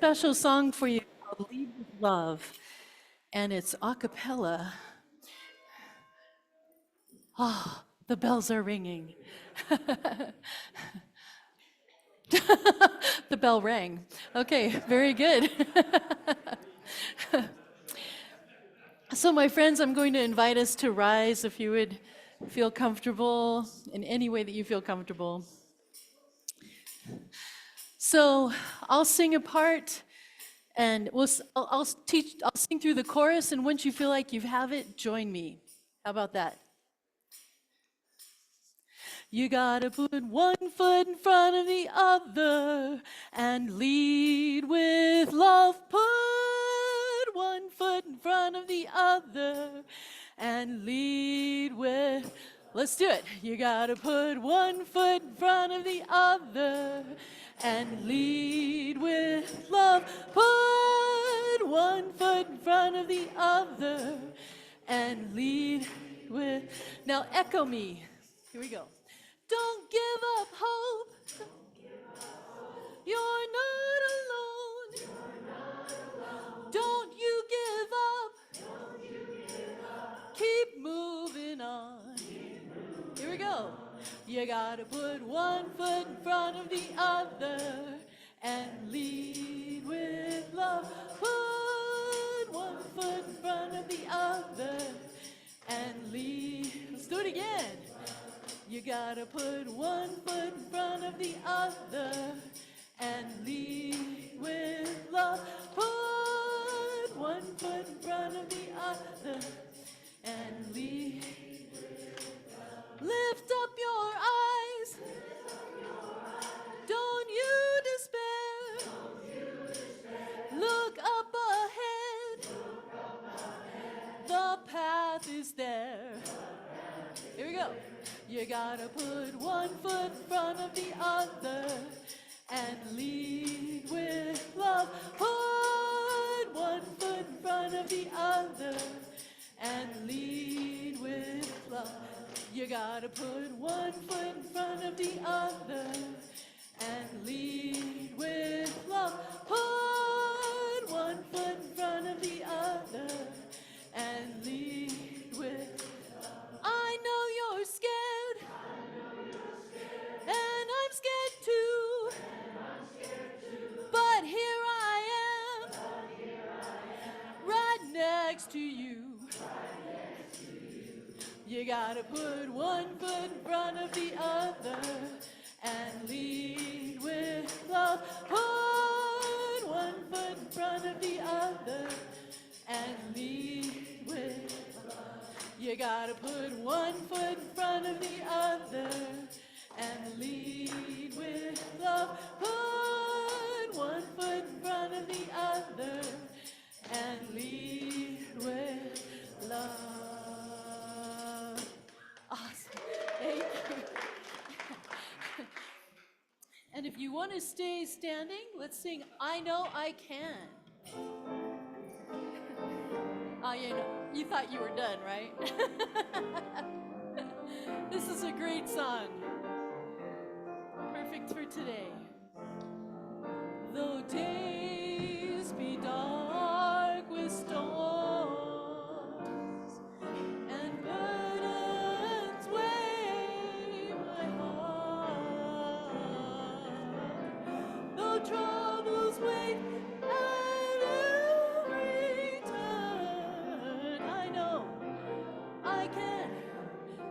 Special song for you called Lead with Love, and it's a cappella. Oh, the bells are ringing. The bell rang. Okay, very good. So, my friends, I'm going to invite us to rise if you would feel comfortable in any way that you feel comfortable. So, I'll sing a part, and I'll sing through the chorus, and once you feel like you have it, join me. How about that? You gotta put one foot in front of the other and lead with love. Put one foot in front of the other and lead with. Let's do it. You gotta put one foot in front of the other and lead with love. Put one foot in front of the other and lead with. Now echo me. Here we go. Don't give up hope. You're not alone. Don't you give up. Keep moving on. Here we go. You gotta put one foot in front of the other and lead with love. Put one foot in front of the other and lead. Let's do it again. You gotta put one foot in front of the other and lead with love. Put one foot in front of the other and lead. Lift up your eyes. Don't you despair. Look up ahead. The path is there. Here we go. You gotta put one foot in front of the other and lead with love. Put one foot in front of the other and lead with love. You gotta put one foot in front of the other and lead with love. Put one foot in front of the other and lead with. I know you're scared. And I'm scared too. But here I am. Right next to you. You gotta put one foot in front of the other and lead with love. Put one foot in front of the other and lead with love. You gotta put one foot in front of the other and lead with love. Put one foot in front of the other and lead with love. Awesome. Thank you. And if you want to stay standing, let's sing I Know I Can. You thought you were done, right? This is a great song. Perfect for today. Though days be dark with storms and burdens weigh my heart, though troubles wait at every turn, I know I can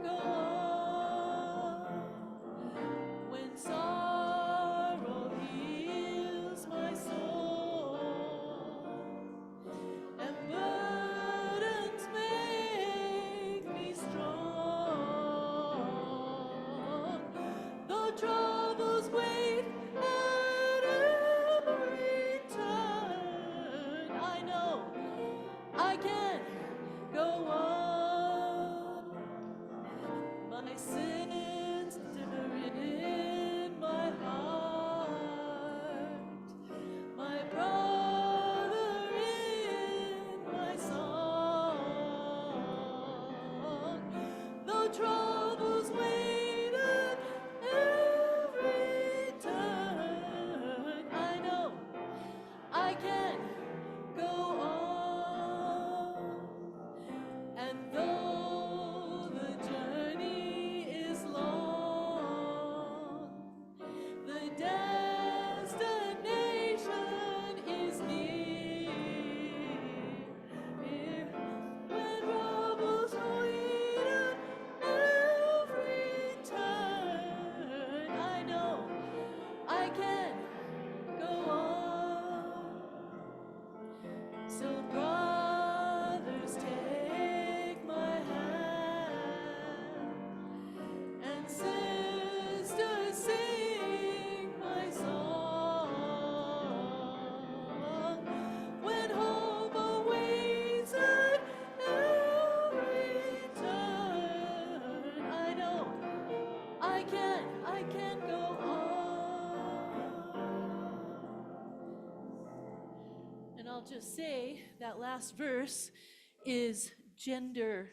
go on. When sorrow heals my soul and burdens make me strong, though troubles wait at every turn, I know I can go on. My sins differ in my heart, my brother in my song, though troubles wait at every turn, I know I I can go on. And though the journey is long, the destination is near. When troubles wait at every turn, I know I can go on. So brothers, take my hand, and sisters, sing my song. When hope awaits at every turn, I know I can go on. And I'll just say that last verse is gender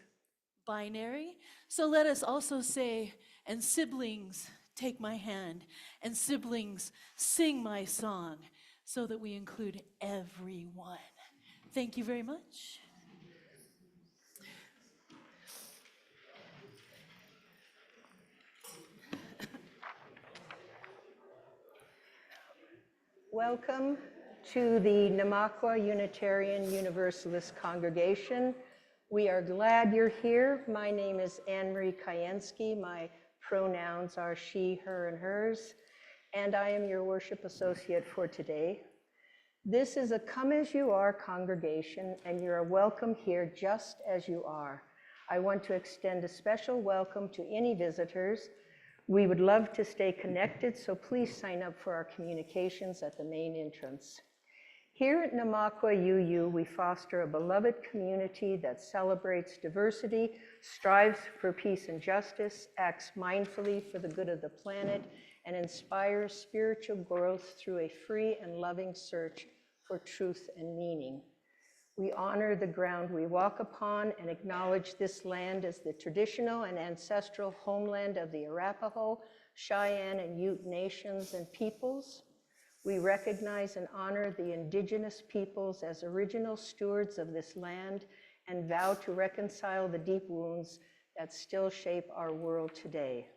binary. So let us also say, and siblings, take my hand, and siblings, sing my song, so that we include everyone. Thank you very much. Welcome to the Namakwa Unitarian Universalist Congregation. We are glad you're here. My name is AnnMarie Kajencki. My pronouns are she, her, and hers, and I am your worship associate for today. This is a come as you are congregation, and you are welcome here just as you are. I want to extend a special welcome to any visitors. We would love to stay connected, so please sign up for our communications at the main entrance. Here at Namakwa UU, we foster a beloved community that celebrates diversity, strives for peace and justice, acts mindfully for the good of the planet, and inspires spiritual growth through a free and loving search for truth and meaning. We honor the ground we walk upon and acknowledge this land as the traditional and ancestral homeland of the Arapaho, Cheyenne, and Ute nations and peoples. We recognize and honor the indigenous peoples as original stewards of this land and vow to reconcile the deep wounds that still shape our world today.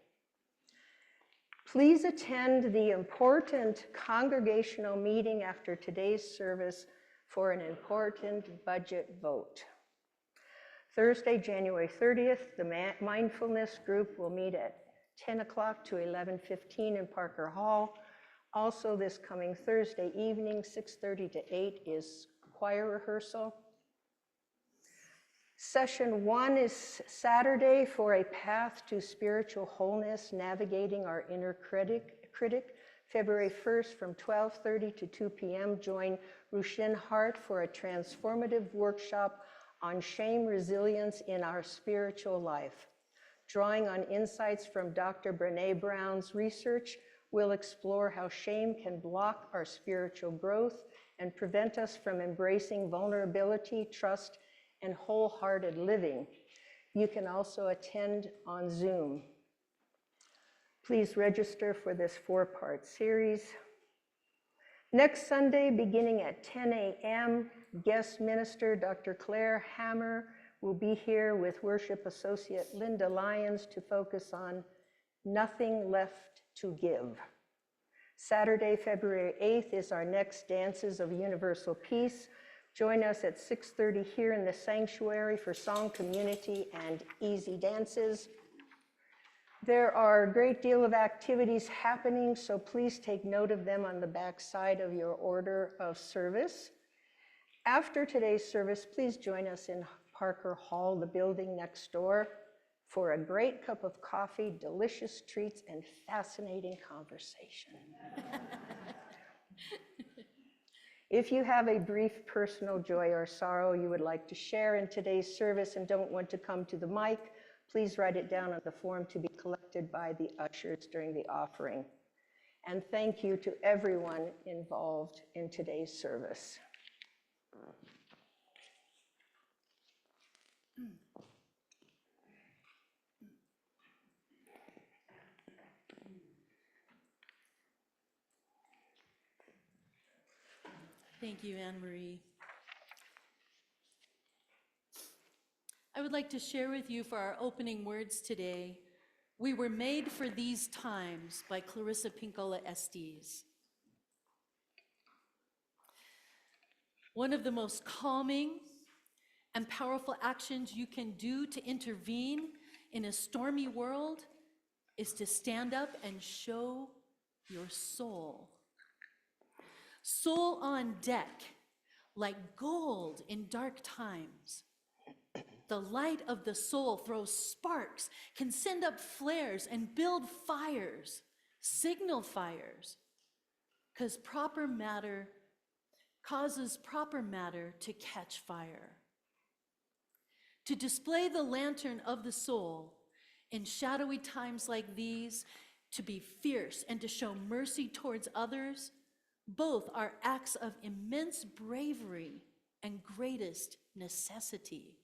Please attend the important congregational meeting after today's service for an important budget vote. Thursday, January 30th, the mindfulness group will meet at 10 o'clock to 11:15 in Parker Hall. Also this coming Thursday evening, 6:30 to 8 is choir rehearsal. Session 1 is Saturday for a path to spiritual wholeness, navigating our inner critic. February 1st from 12:30 to 2 p.m. Join Rushin Hart for a transformative workshop on shame resilience in our spiritual life. Drawing on insights from Dr. Brené Brown's research, we'll explore how shame can block our spiritual growth and prevent us from embracing vulnerability, trust, and wholehearted living. You can also attend on Zoom. Please register for this 4-part series. Next Sunday, beginning at 10 a.m., guest minister Dr. Claire Hammer will be here with worship associate Linda Lyons to focus on Nothing Left to Give. Saturday, February 8th is our next Dances of Universal Peace. Join us at 6:30 here in the sanctuary for song, community, and easy dances. There are a great deal of activities happening, so please take note of them on the back side of your order of service. After today's service, please join us in Parker Hall, the building next door, for a great cup of coffee, delicious treats, and fascinating conversation. If you have a brief personal joy or sorrow you would like to share in today's service and don't want to come to the mic, please write it down on the form to be collected by the ushers during the offering. And thank you to everyone involved in today's service. Thank you, AnnMarie. I would like to share with you for our opening words today, "We Were Made for These Times" by Clarissa Pinkola Estes. One of the most calming and powerful actions you can do to intervene in a stormy world is to stand up and show your soul. Soul on deck, like gold in dark times. The light of the soul throws sparks, can send up flares and build fires, signal fires, because proper matter causes proper matter to catch fire. To display the lantern of the soul in shadowy times like these, to be fierce and to show mercy towards others, both are acts of immense bravery and greatest necessity.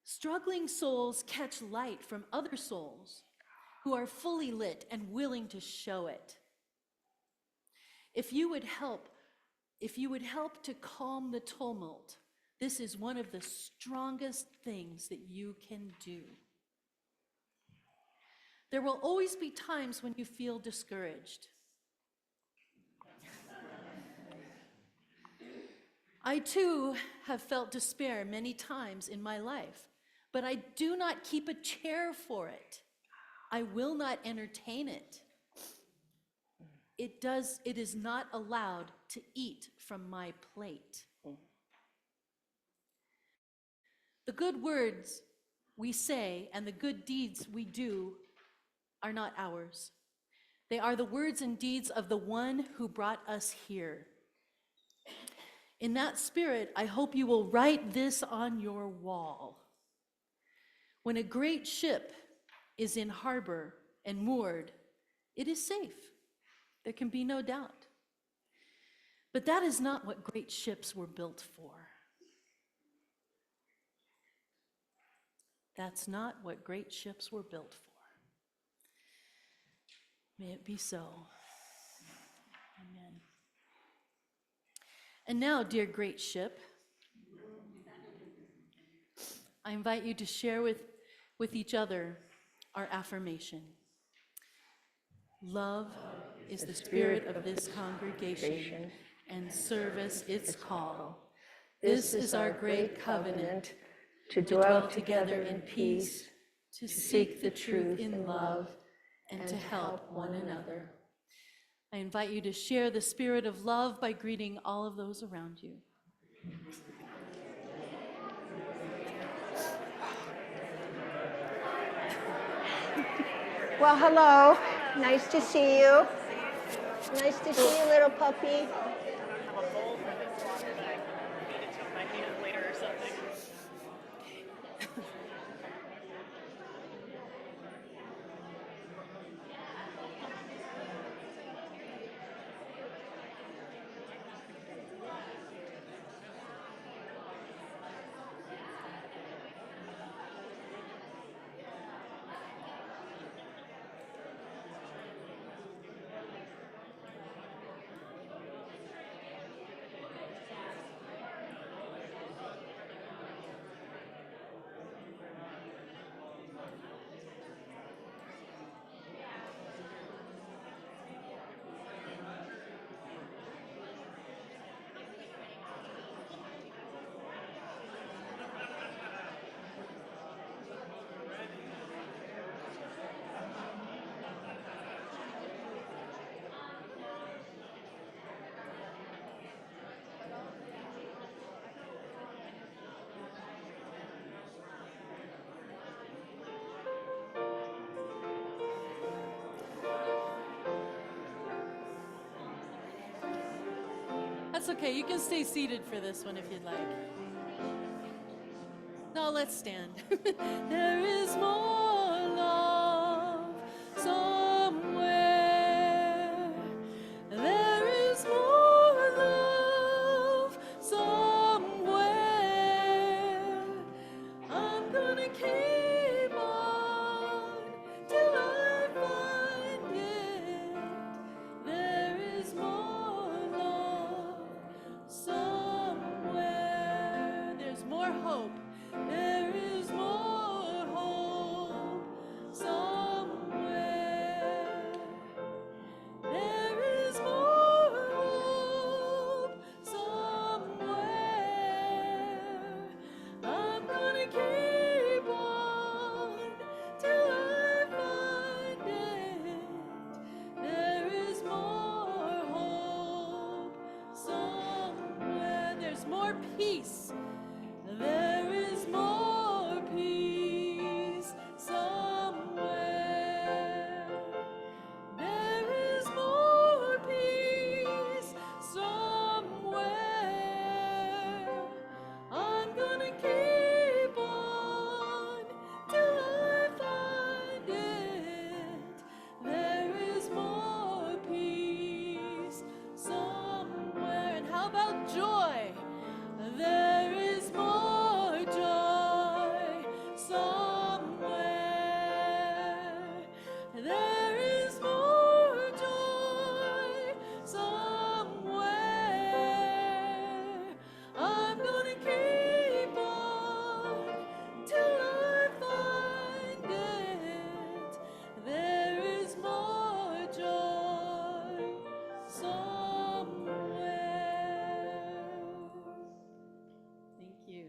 Struggling souls catch light from other souls who are fully lit and willing to show it. If you would help to calm the tumult, this is one of the strongest things that you can do. There will always be times when you feel discouraged. I too have felt despair many times in my life, but I do not keep a chair for it. I will not entertain it. It is not allowed to eat from my plate. The good words we say and the good deeds we do are not ours. They are the words and deeds of the one who brought us here. In that spirit, I hope you will write this on your wall. When a great ship is in harbor and moored, it is safe. There can be no doubt. But that is not what great ships were built for. That's not what great ships were built for. May it be so. Amen. And now, dear great ship, I invite you to share with each other our affirmation. Love is the spirit of this congregation, and service its call. This is our great covenant, to dwell together in peace, to seek the truth in love, and to help one another. I invite you to share the spirit of love by greeting all of those around you. Well, hello. Nice to see you. Nice to see you, little puppy. I have a bowl for this water that I needed to in my hand later or something. That's okay, you can stay seated for this one if you'd like. No, let's stand. There is more love somewhere. There is more love somewhere. I'm gonna keep on till I find it. There is more love is more peace. There is more peace somewhere. There is more peace somewhere. I'm gonna keep on till I find it. There is more peace somewhere. And how about joy? There is more joy somewhere. There is more joy somewhere. I'm gonna keep on till I find it. There is more joy somewhere. Thank you.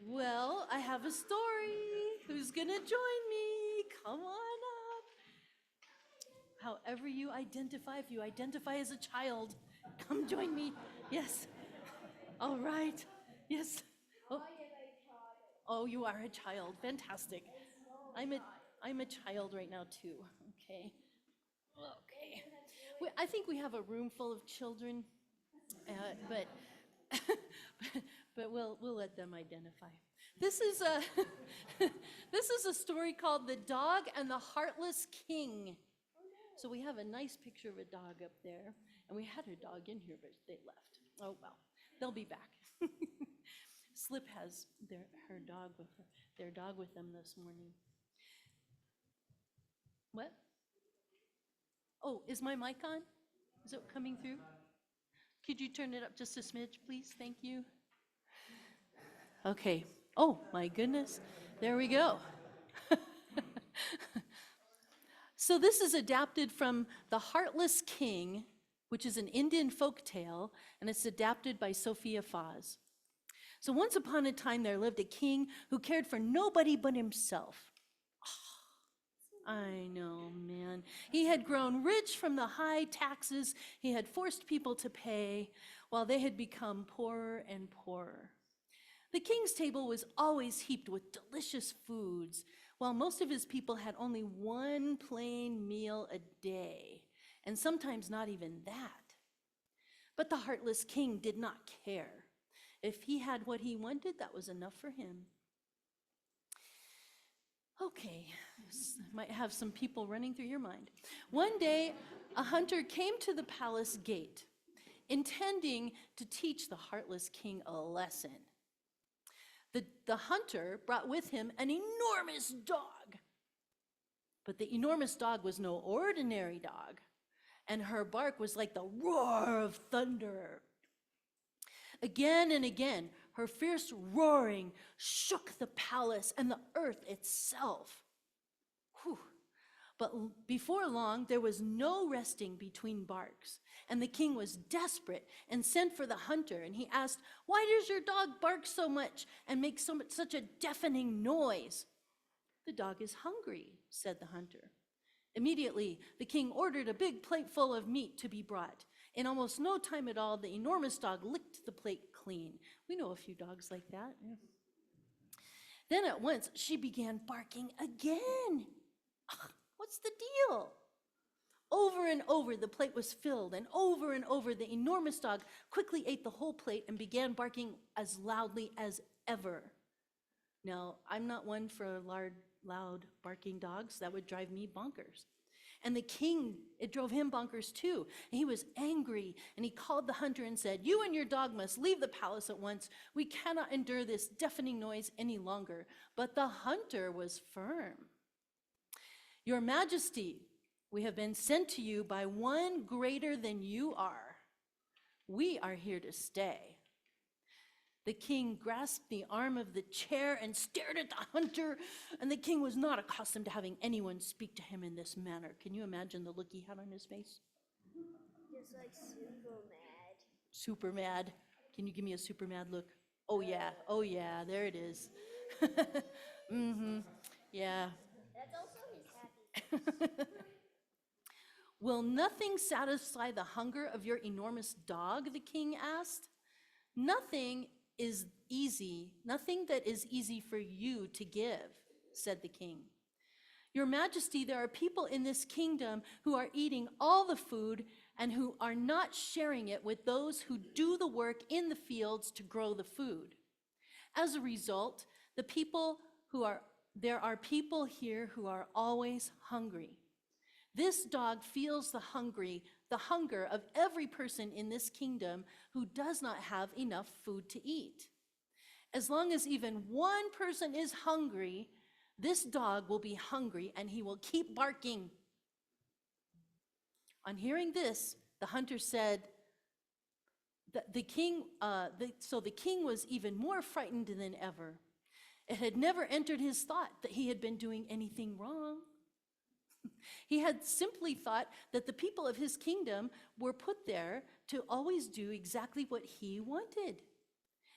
Well, I have a story. Who's gonna join me? Come on up. However you identify, if you identify as a child, come join me. Yes. All right. Yes. Oh, you are a child. Fantastic. I'm a child right now too. Okay. Okay. I think we have a room full of children, but but we'll let them identify. This is a this is a story called The Dog and the Heartless King. So we have a nice picture of a dog up there, and we had a dog in here, but they left. Oh well, they'll be back. Slip has their dog with her, their dog with them this morning. What? Oh, is my mic on? Is it coming through? Could you turn it up just a smidge, please? Thank you. Okay. Oh, my goodness. There we go. So this is adapted from The Heartless King, which is an Indian folk tale, and it's adapted by Sophia Faz. So once upon a time, there lived a king who cared for nobody but himself. I know, man. He had grown rich from the high taxes he had forced people to pay, while they had become poorer and poorer. The king's table was always heaped with delicious foods, while most of his people had only one plain meal a day, and sometimes not even that. But the heartless king did not care. If he had what he wanted, that was enough for him. Okay, might have some people running through your mind. One day, a hunter came to the palace gate, intending to teach the heartless king a lesson. The hunter brought with him an enormous dog. But the enormous dog was no ordinary dog, and her bark was like the roar of thunder. Again and again, her fierce roaring shook the palace and the earth itself. Whew. But before long, there was no resting between barks, and the king was desperate and sent for the hunter, and he asked, "Why does your dog bark so much and make such a deafening noise?" "The dog is hungry," said the hunter. Immediately, the king ordered a big plate full of meat to be brought. In almost no time at all, the enormous dog licked the plate clean. We know a few dogs like that. Yeah. Then at once, she began barking again. Ugh, what's the deal? Over and over, the plate was filled, and over the enormous dog quickly ate the whole plate and began barking as loudly as ever. Now, I'm not one for loud barking dogs. That would drive me bonkers. And the king, it drove him bonkers too. And he was angry, and he called the hunter and said, "You and your dog must leave the palace at once. We cannot endure this deafening noise any longer." But the hunter was firm. "Your Majesty, we have been sent to you by one greater than you are. We are here to stay." The king grasped the arm of the chair and stared at the hunter, and the king was not accustomed to having anyone speak to him in this manner. Can you imagine the look he had on his face? Just like super mad. Super mad. Can you give me a super mad look? Oh yeah, there it is. Mm-hmm, yeah. That's also his happy face. Will nothing satisfy the hunger of your enormous dog? The king asked. Nothing that is easy for you to give, said the king. Your Majesty, there are people in this kingdom who are eating all the food and who are not sharing it with those who do the work in the fields to grow the food. As a result, there are people here who are always hungry. This dog feels the hunger of every person in this kingdom who does not have enough food to eat. As long as even one person is hungry, this dog will be hungry and he will keep barking. On hearing this, the hunter said, the king was even more frightened than ever. It had never entered his thought that he had been doing anything wrong. He had simply thought that the people of his kingdom were put there to always do exactly what he wanted.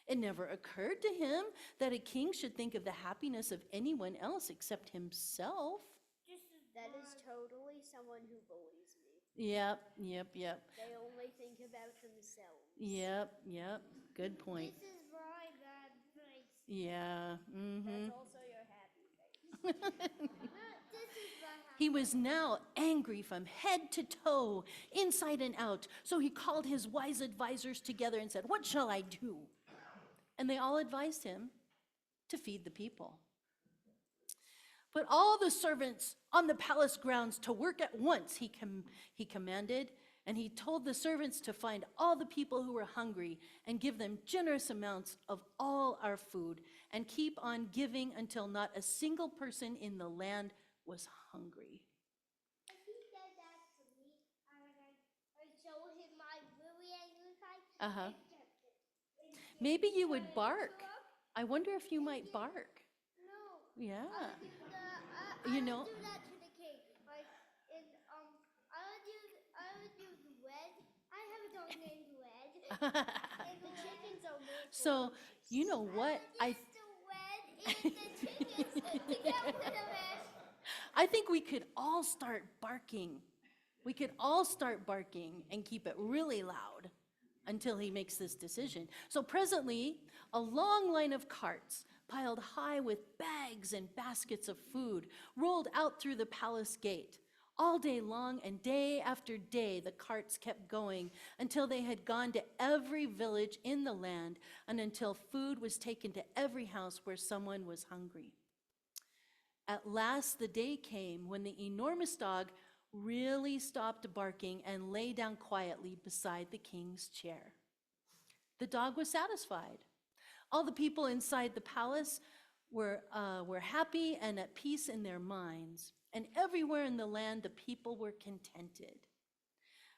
It never occurred to him that a king should think of the happiness of anyone else except himself. That is totally someone who bullies me. Yep. They only think about themselves. Yep. Good point. This is my bad face. Yeah. That's also your happy face. This is my happy He was now angry from head to toe, inside and out. So he called his wise advisors together and said, "What shall I do?" And they all advised him to feed the people. Put all the servants on the palace grounds to work at once, he commanded, and he told the servants to find all the people who were hungry and give them generous amounts of all our food and keep on giving until not a single person in the land was hungry. He said that to me, and I showed him my really angry face. Maybe you would bark. I wonder if you might bark. No. Yeah. I would do that to the king. Like, I would do the red. I have a dog named Red. And the chickens are made for So, you know what? I would use the red and the chickens to get rid of it. I think we could all start barking. We could all start barking and keep it really loud until he makes this decision. So presently, a long line of carts piled high with bags and baskets of food rolled out through the palace gate. All day long and day after day, the carts kept going until they had gone to every village in the land and until food was taken to every house where someone was hungry. At last, the day came when the enormous dog really stopped barking and lay down quietly beside the king's chair. The dog was satisfied. All the people inside the palace were happy and at peace in their minds, and everywhere in the land the people were contented.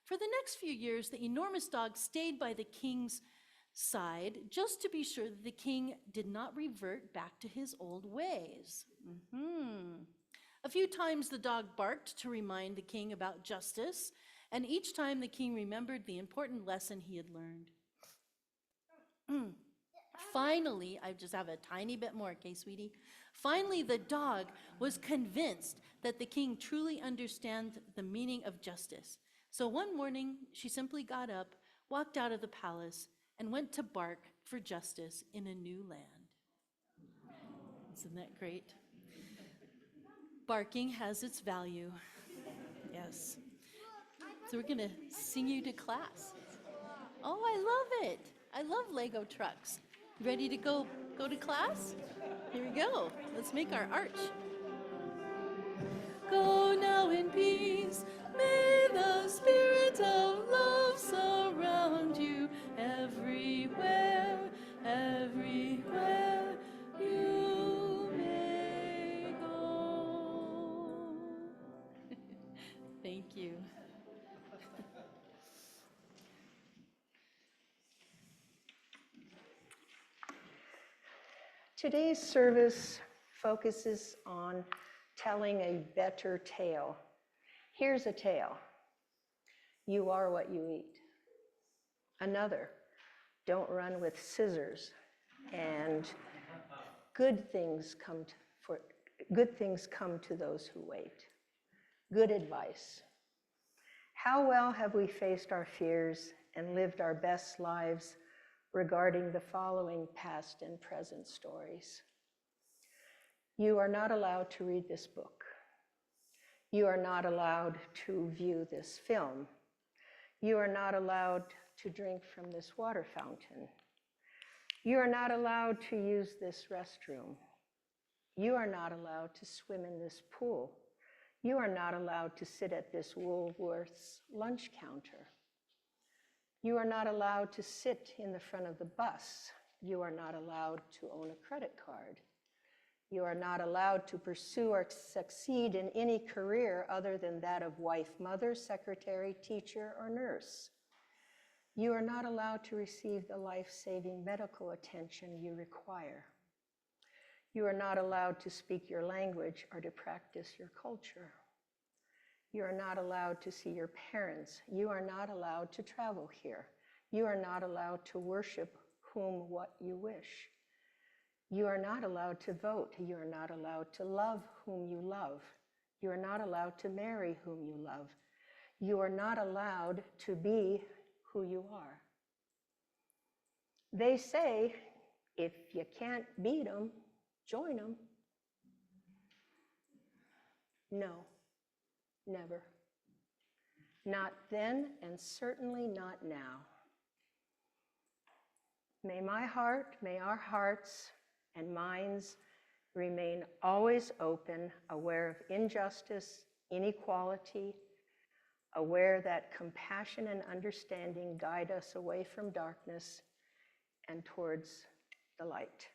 For the next few years, the enormous dog stayed by the king's side just to be sure that the king did not revert back to his old ways. A few times the dog barked to remind the king about justice, and each time the king remembered the important lesson he had learned. Finally, I just have a tiny bit more, okay, sweetie? Finally, the dog was convinced that the king truly understands the meaning of justice. So one morning, she simply got up, walked out of the palace, and went to bark for justice in a new land. Isn't that great? Barking has its value. Yes. So we're going to sing you to class. Oh, I love it. I love Lego trucks. Ready to go to class? Here we go. Let's make our arch. Go now in peace. May the spirit of love surround you everywhere, everywhere you may go. Thank you. Today's service focuses on telling a better tale. Here's a tale. You are what you eat. Another, don't run with scissors. And good things come to those who wait. Good advice. How well have we faced our fears and lived our best lives regarding the following past and present stories? You are not allowed to read this book. You are not allowed to view this film. You are not allowed to drink from this water fountain. You are not allowed to use this restroom. You are not allowed to swim in this pool. You are not allowed to sit at this Woolworth's lunch counter. You are not allowed to sit in the front of the bus. You are not allowed to own a credit card. You are not allowed to pursue or succeed in any career other than that of wife, mother, secretary, teacher, or nurse. You are not allowed to receive the life-saving medical attention you require. You are not allowed to speak your language or to practice your culture. You are not allowed to see your parents. You are not allowed to travel here. You are not allowed to worship whom, what you wish. You are not allowed to vote. You are not allowed to love whom you love. You are not allowed to marry whom you love. You are not allowed to be who you are. They say, if you can't beat them, join them. No, never. Not then, and certainly not now. May my heart, may our hearts and minds remain always open, aware of injustice, inequality, aware that compassion and understanding guide us away from darkness and towards the light.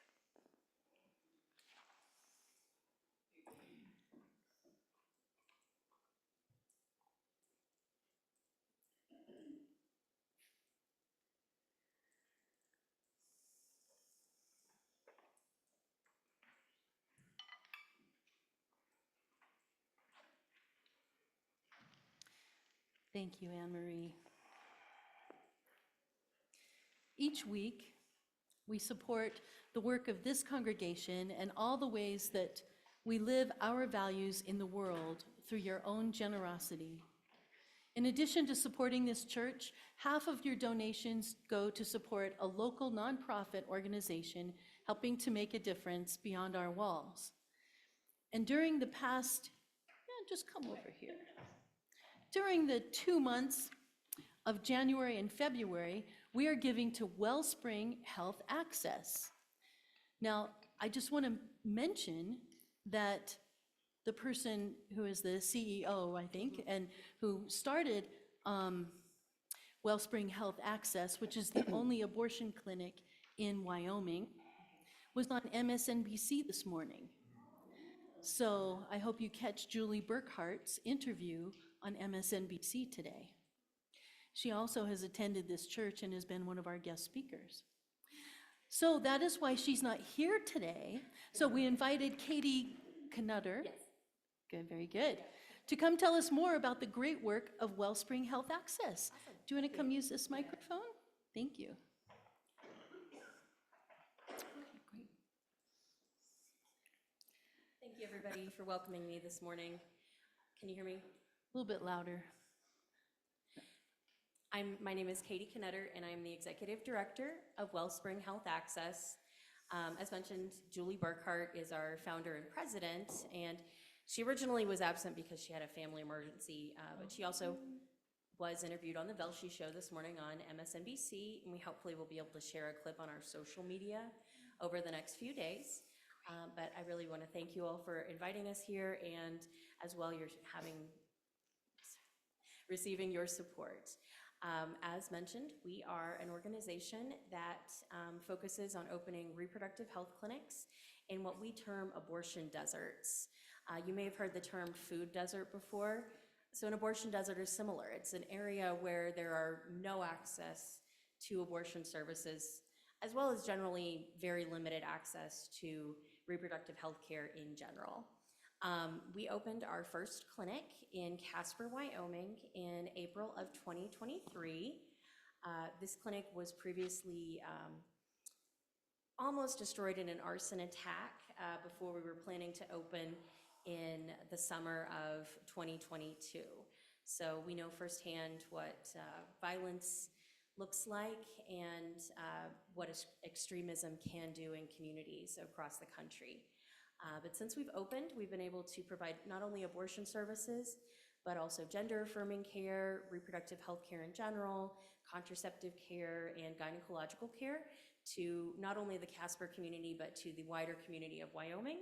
Thank you, AnnMarie. Each week, we support the work of this congregation and all the ways that we live our values in the world through your own generosity. In addition to supporting this church, half of your donations go to support a local nonprofit organization helping to make a difference beyond our walls. And during the past, just come over here. During the 2 months of January and February, we are giving to Wellspring Health Access. Now, I just want to mention that the person who is the CEO, I think, and who started Wellspring Health Access, which is the only abortion clinic in Wyoming, was on MSNBC this morning. So I hope you catch Julie Burkhart's interview on MSNBC today. She also has attended this church and has been one of our guest speakers. So that is why she's not here today. So we invited Katie Knutter. Yes. Good, very good. To come tell us more about the great work of Wellspring Health Access. Awesome. Do you want to come use this microphone? Thank you. Great. Thank you, everybody, for welcoming me this morning. Can you hear me? A little bit louder. My name is Katie Knutter, and I'm the Executive Director of Wellspring Health Access. As mentioned, Julie Burkhart is our founder and president, and she originally was absent because she had a family emergency, but she also was interviewed on the Velshi show this morning on MSNBC, and we hopefully will be able to share a clip on our social media over the next few days. But I really want to thank you all for inviting us here, and as well, you're receiving your support. As mentioned, we are an organization that focuses on opening reproductive health clinics in what we term abortion deserts. You may have heard the term food desert before. So an abortion desert is similar. It's an area where there are no access to abortion services, as well as generally very limited access to reproductive health care in general. We opened our first clinic in Casper, Wyoming in April of 2023. This clinic was previously almost destroyed in an arson attack before we were planning to open in the summer of 2022. So we know firsthand what violence looks like and what extremism can do in communities across the country. But since we've opened, we've been able to provide not only abortion services, but also gender-affirming care, reproductive health care in general, contraceptive care, and gynecological care to not only the Casper community, but to the wider community of Wyoming.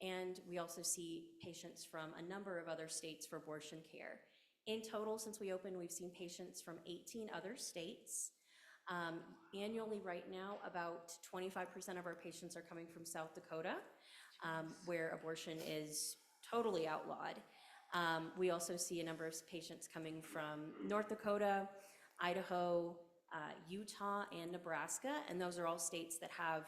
And we also see patients from a number of other states for abortion care. In total, since we opened, we've seen patients from 18 other states. Annually right now, about 25% of our patients are coming from South Dakota, where abortion is totally outlawed. We also see a number of patients coming from North Dakota, Idaho, Utah, and Nebraska, and those are all states that have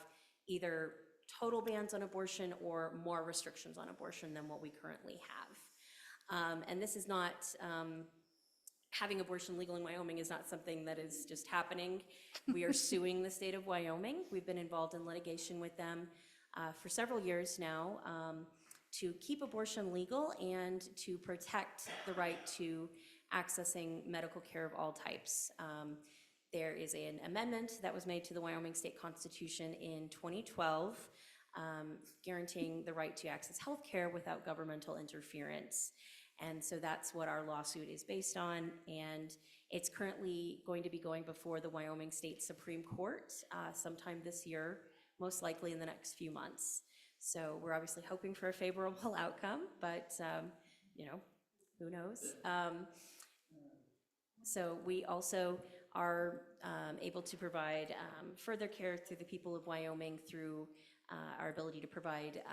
either total bans on abortion or more restrictions on abortion than what we currently have. And this is not, having abortion legal in Wyoming is not something that is just happening. We are suing the state of Wyoming. We've been involved in litigation with them for several years now to keep abortion legal and to protect the right to accessing medical care of all types. There is an amendment that was made to the Wyoming State Constitution in 2012, guaranteeing the right to access health care without governmental interference. And so that's what our lawsuit is based on, and it's currently going to be going before the Wyoming State Supreme Court sometime this year, most likely in the next few months. So we're obviously hoping for a favorable outcome, but you know, who knows? So we also are able to provide further care through the people of Wyoming through our ability to provide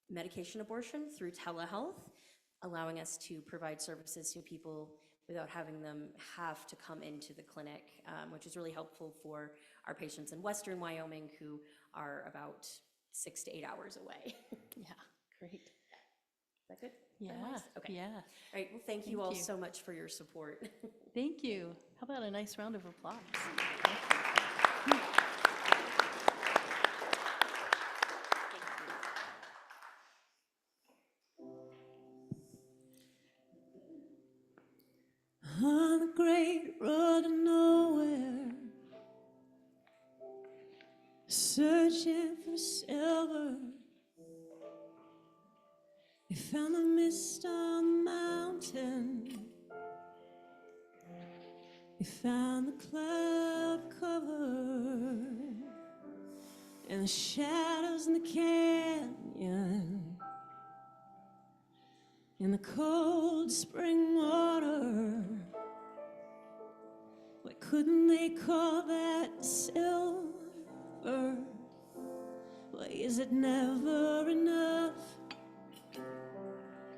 medication abortion through telehealth, allowing us to provide services to people without having them have to come into the clinic, which is really helpful for our patients in Western Wyoming who are about 6 to 8 hours away. Yeah, great. Is that good? Yeah, Otherwise? Okay. yeah. All right, well, thank you all so much for your support. Thank you. How about a nice round of applause? On the great road to nowhere, searching for silver, we found the mist on the mountain, we found the cloud cover, and the shadows in the canyon, in the cold spring water. Why couldn't they call that silver? Why is it never enough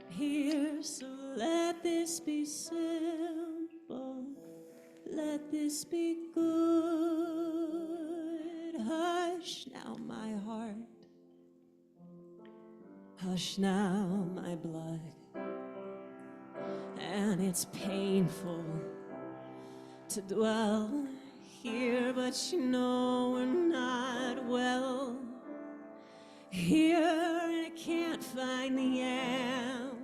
here? So let this be simple, let this be good. Hush now, my heart, hush now, my blood. And it's painful to dwell here, but you know we're not well here, and I can't find the answer.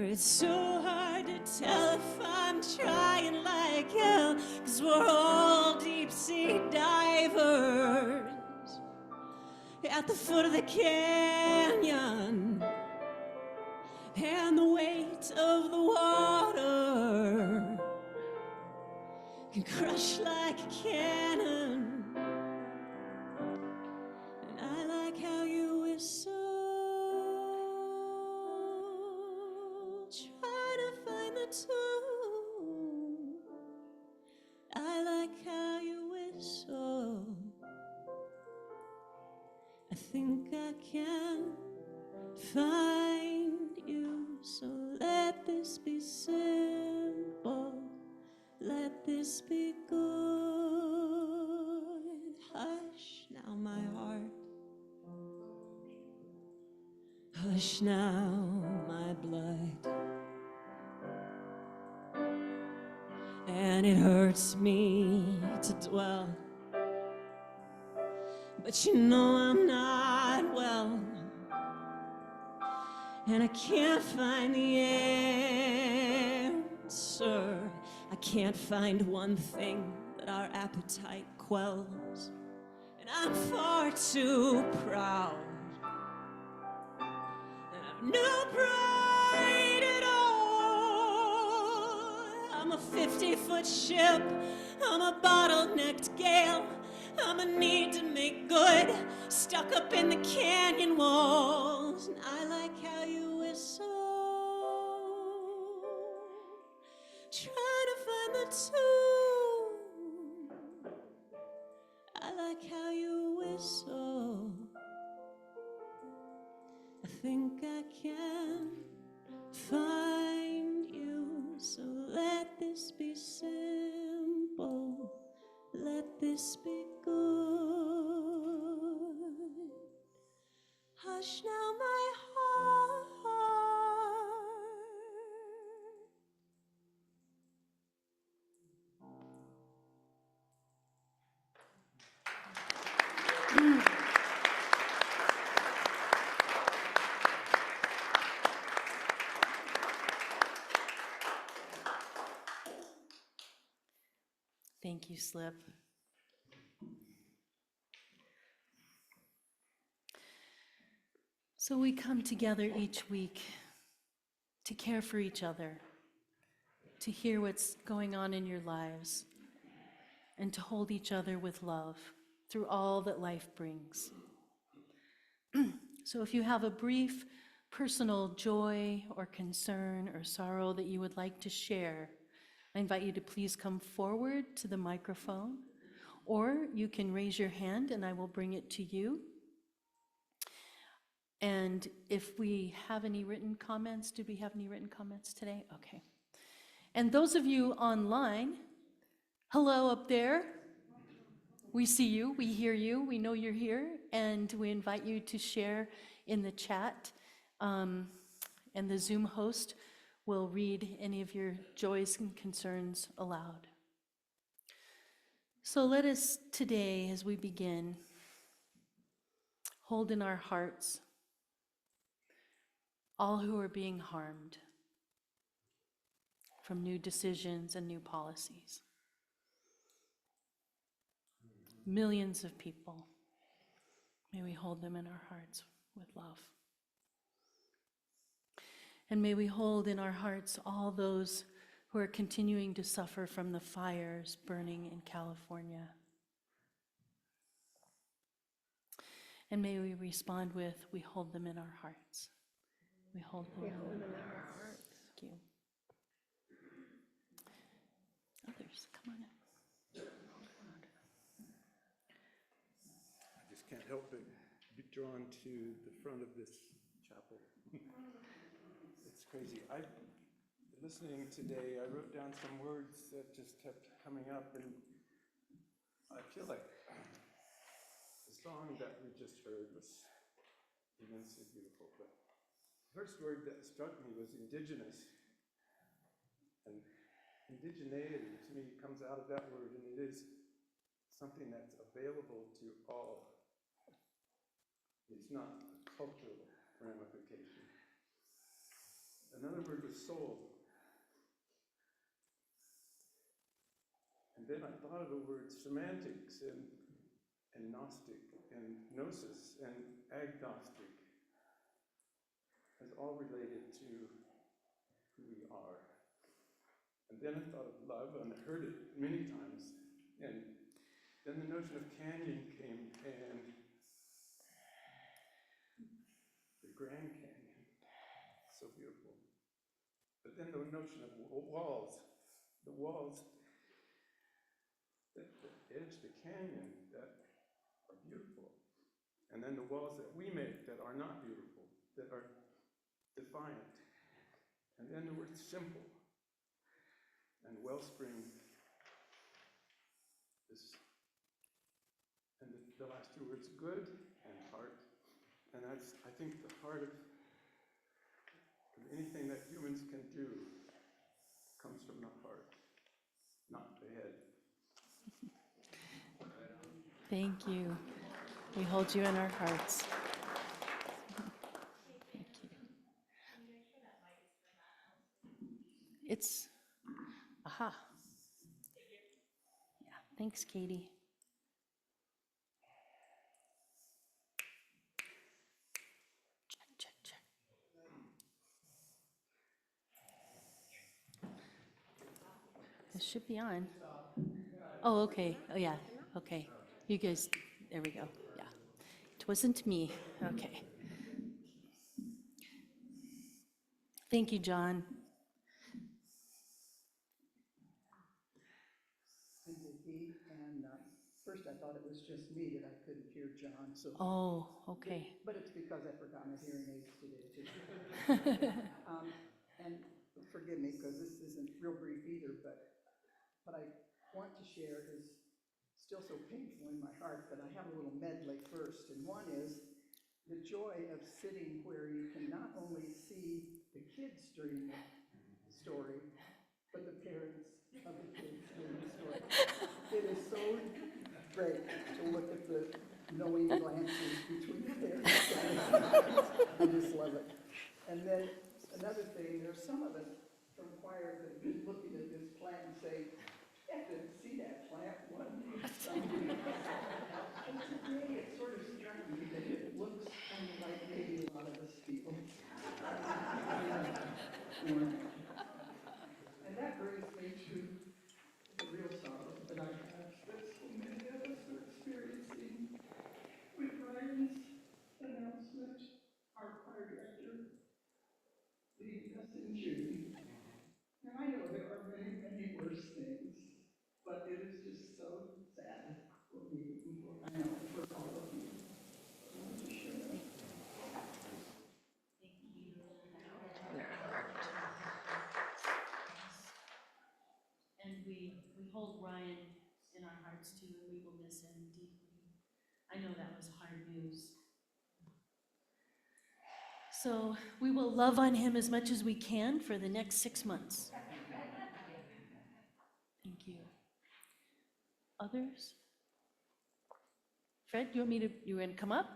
It's so hard to tell if I'm trying like hell, 'cause we're all deep sea divers at the foot of the canyon, and the weight of the water can crush like a cannon. And I like how you whistle, try to find the tune. I like how you whistle, I think I can find you. So let this be simple, let this be good. Hush now, my heart, hush now, my blood. And it hurts me to dwell, but you know I'm not well. and I can't find the answer. I can't find one thing that our appetite quells, and I'm far too proud. And I've no pride at all. I'm a 50-foot ship, I'm a bottlenecked gale, I'm a need to make good, stuck up in the canyon walls. And I like how you whistle, trying to find the tune. I like how you whistle. I think I can find you, so let this be simple, let this be good. Hush now, my heart. Thank you, Slip. So we come together each week to care for each other, to hear what's going on in your lives, and to hold each other with love through all that life brings. So if you have a brief personal joy or concern or sorrow that you would like to share, I invite you to please come forward to the microphone, or you can raise your hand and I will bring it to you. And if we have any written comments, did we have any written comments today? Okay. And those of you online, hello up there. We see you, we hear you, we know you're here, and we invite you to share in the chat. And the Zoom host will read any of your joys and concerns aloud. So let us today, as we begin, hold in our hearts all who are being harmed from new decisions and new policies. Millions of people. May we hold them in our hearts with love. And may we hold in our hearts all those who are continuing to suffer from the fires burning in California. And may we respond with, we hold them in our hearts. We hold them in our hearts. Thank you. Others, come on up. I just can't help but be drawn to the front of this chapel. It's crazy. Listening today, I wrote down some words that just kept coming up, and I feel like the song that we just heard was immensely beautiful. But the first word that struck me was indigenous. And indigeneity, to me, comes out of that word, and it is something that's available to all. It's not a cultural ramification. Another word was soul. And then I thought of the words semantics and gnostic and gnosis and agnostic as all related to who we are. And then I thought of love, and I heard it many times. And then the notion of canyon came, and the Grand Canyon, so beautiful. But then the notion of walls, the walls that edge the canyon that are beautiful. And then the walls that we make that are not beautiful, that are defiant. And then the word simple and wellspring. And the last two words, good and heart. And that's, I think, the heart of anything that humans can do comes from the heart, not the head. Thank you. We hold you in our hearts. Thank you. it's, aha. Yeah, thanks, Katie. Check, check, check. This should be on. Oh, okay. Oh, yeah. Okay. You guys, there we go. Yeah. It wasn't me. Okay. Thank you, John. And Vicki, and first I thought it was just me that I couldn't hear John, so. Oh, okay. But it's because I forgot my hearing aids today, too. And forgive me, because this isn't real brief either, but what I want to share is still so painful in my heart, but I have a little medley first. And one is the joy of sitting where you can not only see the kids during the story, but the parents of the kids during the story. It is so great to look at the knowing glances between the parents. I just love it. And then another thing, there's some of us from choir that have been looking at this plant and say, I didn't see that plant one day someday. And today it sort of struck me that it looks kind of like maybe a lot of us feel. And that brings me to the real sorrow that I have, that so many of us are experiencing with Ryan's announcement, our choir director leaving us in June. And I know there are many, many worse things, but it is just so sad for me, I know, for all of you. I want to share that. And we hold Ryan in our hearts too, and we will miss him deeply. I know that was hard news. So we will love on him as much as we can for the next 6 months. Thank you. Others? Fred, you want to come up?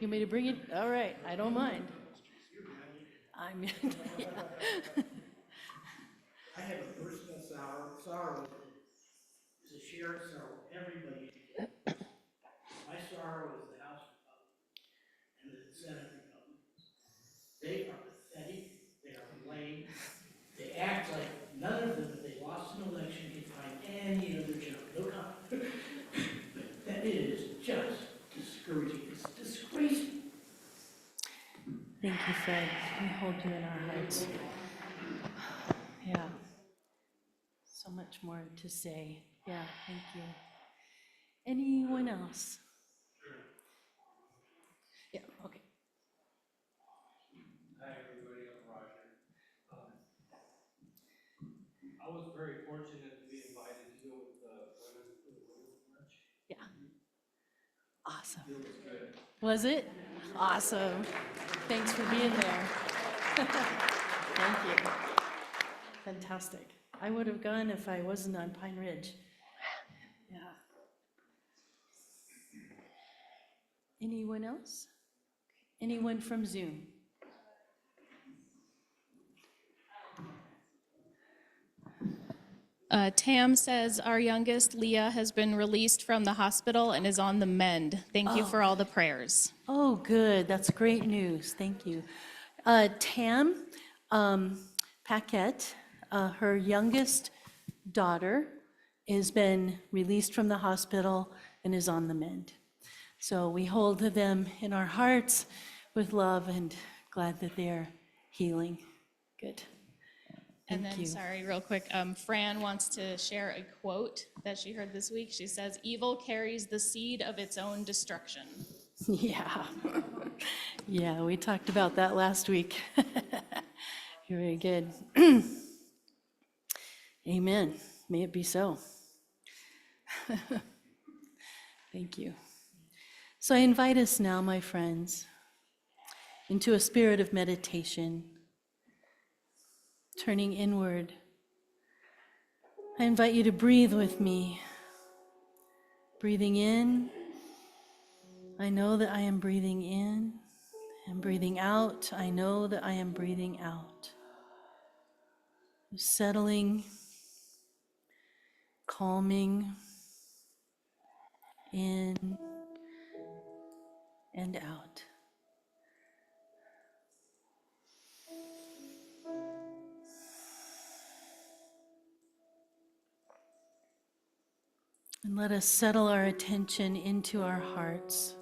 You want me to bring it? All right, I don't mind. I'm, yeah. I have a personal sorrow. It's a shared sorrow. Everybody shares. My sorrow is the House Republicans and the Senate Republicans. They are pathetic. They are lame. They act like none of them, if they lost an election, can find any other job. No comment. That is just discouraging. It's disgraceful. Thank you, Fred. We hold you in our hearts. Yeah. So much more to say. Yeah, thank you. Anyone else? Yeah, okay. Hi, everybody, I'm Roger. I was very fortunate to be invited to go with the Women's March. Yeah. Awesome. It was good. Was it? Awesome. Thanks for being there. Thank you. Fantastic. I would have gone if I wasn't on Pine Ridge. Yeah. Anyone else? Anyone from Zoom? Tam says our youngest, Leah, has been released from the hospital and is on the mend. Thank you for all the prayers. Oh, good. That's great news. Thank you. Tam Paquette, her youngest daughter, has been released from the hospital and is on the mend. So we hold them in our hearts with love and glad that they're healing. Good. And Thank then, you. sorry, real quick, Fran wants to share a quote that she heard this week. She says, "Evil carries the seed of its own destruction." Yeah. Yeah, we talked about that last week. Very good. Amen. May it be so. Thank you. So I invite us now, my friends, into a spirit of meditation, turning inward. I invite you to breathe with me. Breathing in, I know that I am breathing in, and breathing out, I know that I am breathing out. Settling, calming in and out. And let us settle our attention into our hearts.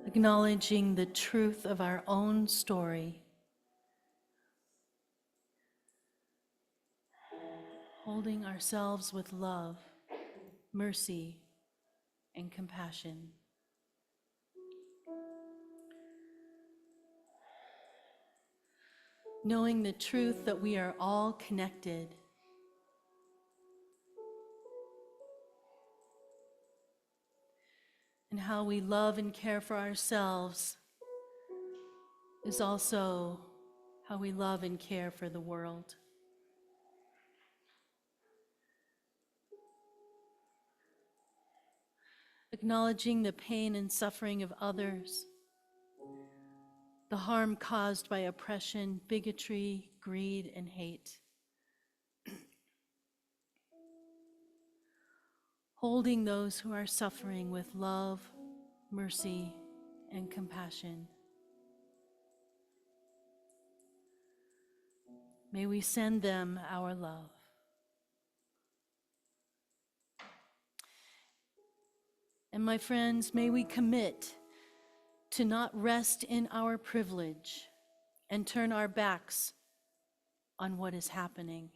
Acknowledging the truth of our own story. Holding ourselves with love, mercy, and compassion. Knowing the truth that we are all connected. And how we love and care for ourselves is also how we love and care for the world. Acknowledging the pain and suffering of others, the harm caused by oppression, bigotry, greed, and hate. Holding those who are suffering with love, mercy, and compassion. May we send them our love. And my friends, may we commit to not rest in our privilege and turn our backs on what is happening.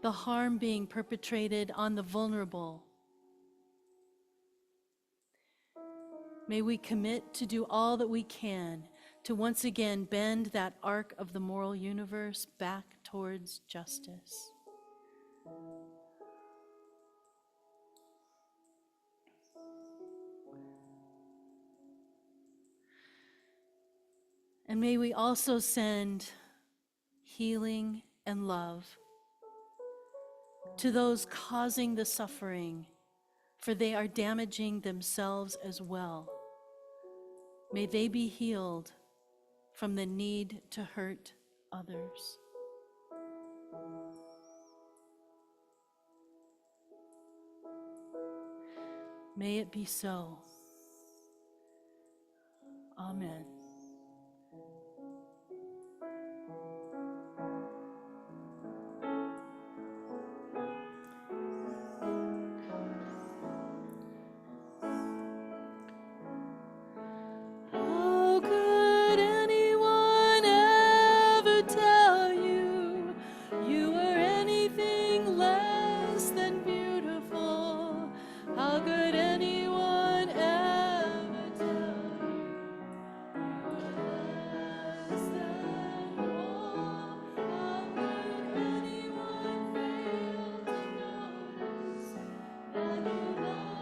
The harm being perpetrated on the vulnerable. May we commit to do all that we can to once again bend that arc of the moral universe back towards justice. And may we also send healing and love to those causing the suffering, for they are damaging themselves as well. May they be healed from the need to hurt others. May it be so. Amen. How could anyone ever tell you you were anything less than beautiful? How could anyone ever tell you less than wrong? How could anyone fail to notice that you love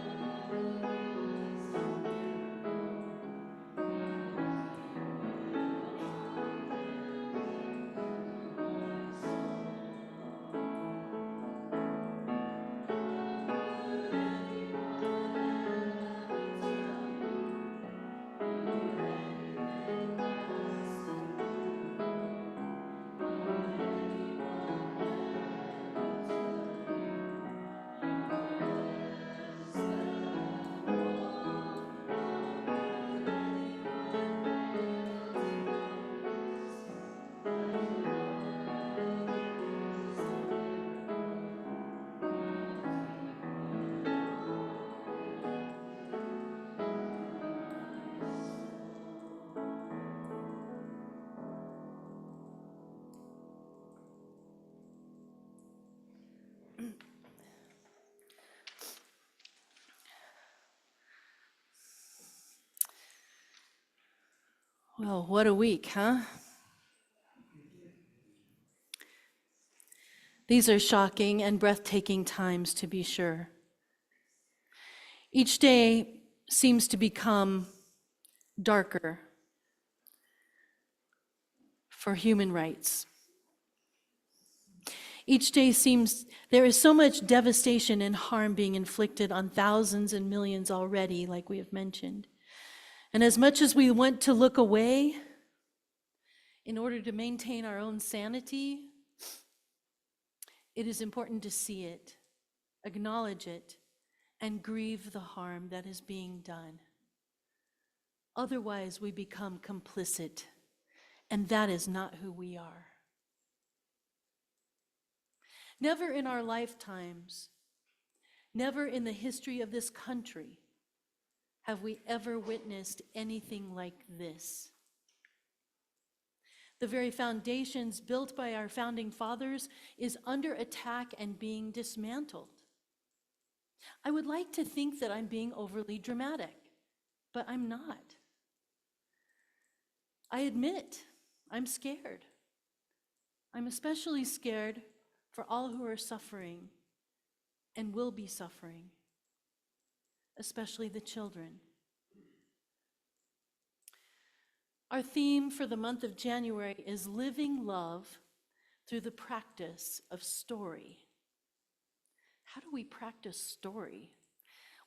Well, what a week, huh? These are shocking and breathtaking times, to be sure. Each day seems to become darker for human rights. Each day seems there is so much devastation and harm being inflicted on thousands and millions already, like we have mentioned. And as much as we want to look away in order to maintain our own sanity, it is important to see it, acknowledge it, and grieve the harm that is being done. Otherwise, we become complicit, and that is not who we are. Never in our lifetimes, never in the history of this country, have we ever witnessed anything like this. The very foundations built by our founding fathers is under attack and being dismantled. I would like to think that I'm being overly dramatic, but I'm not. I admit I'm scared. I'm especially scared for all who are suffering and will be suffering, especially the children. Our theme for the month of January is living love through the practice of story. How do we practice story?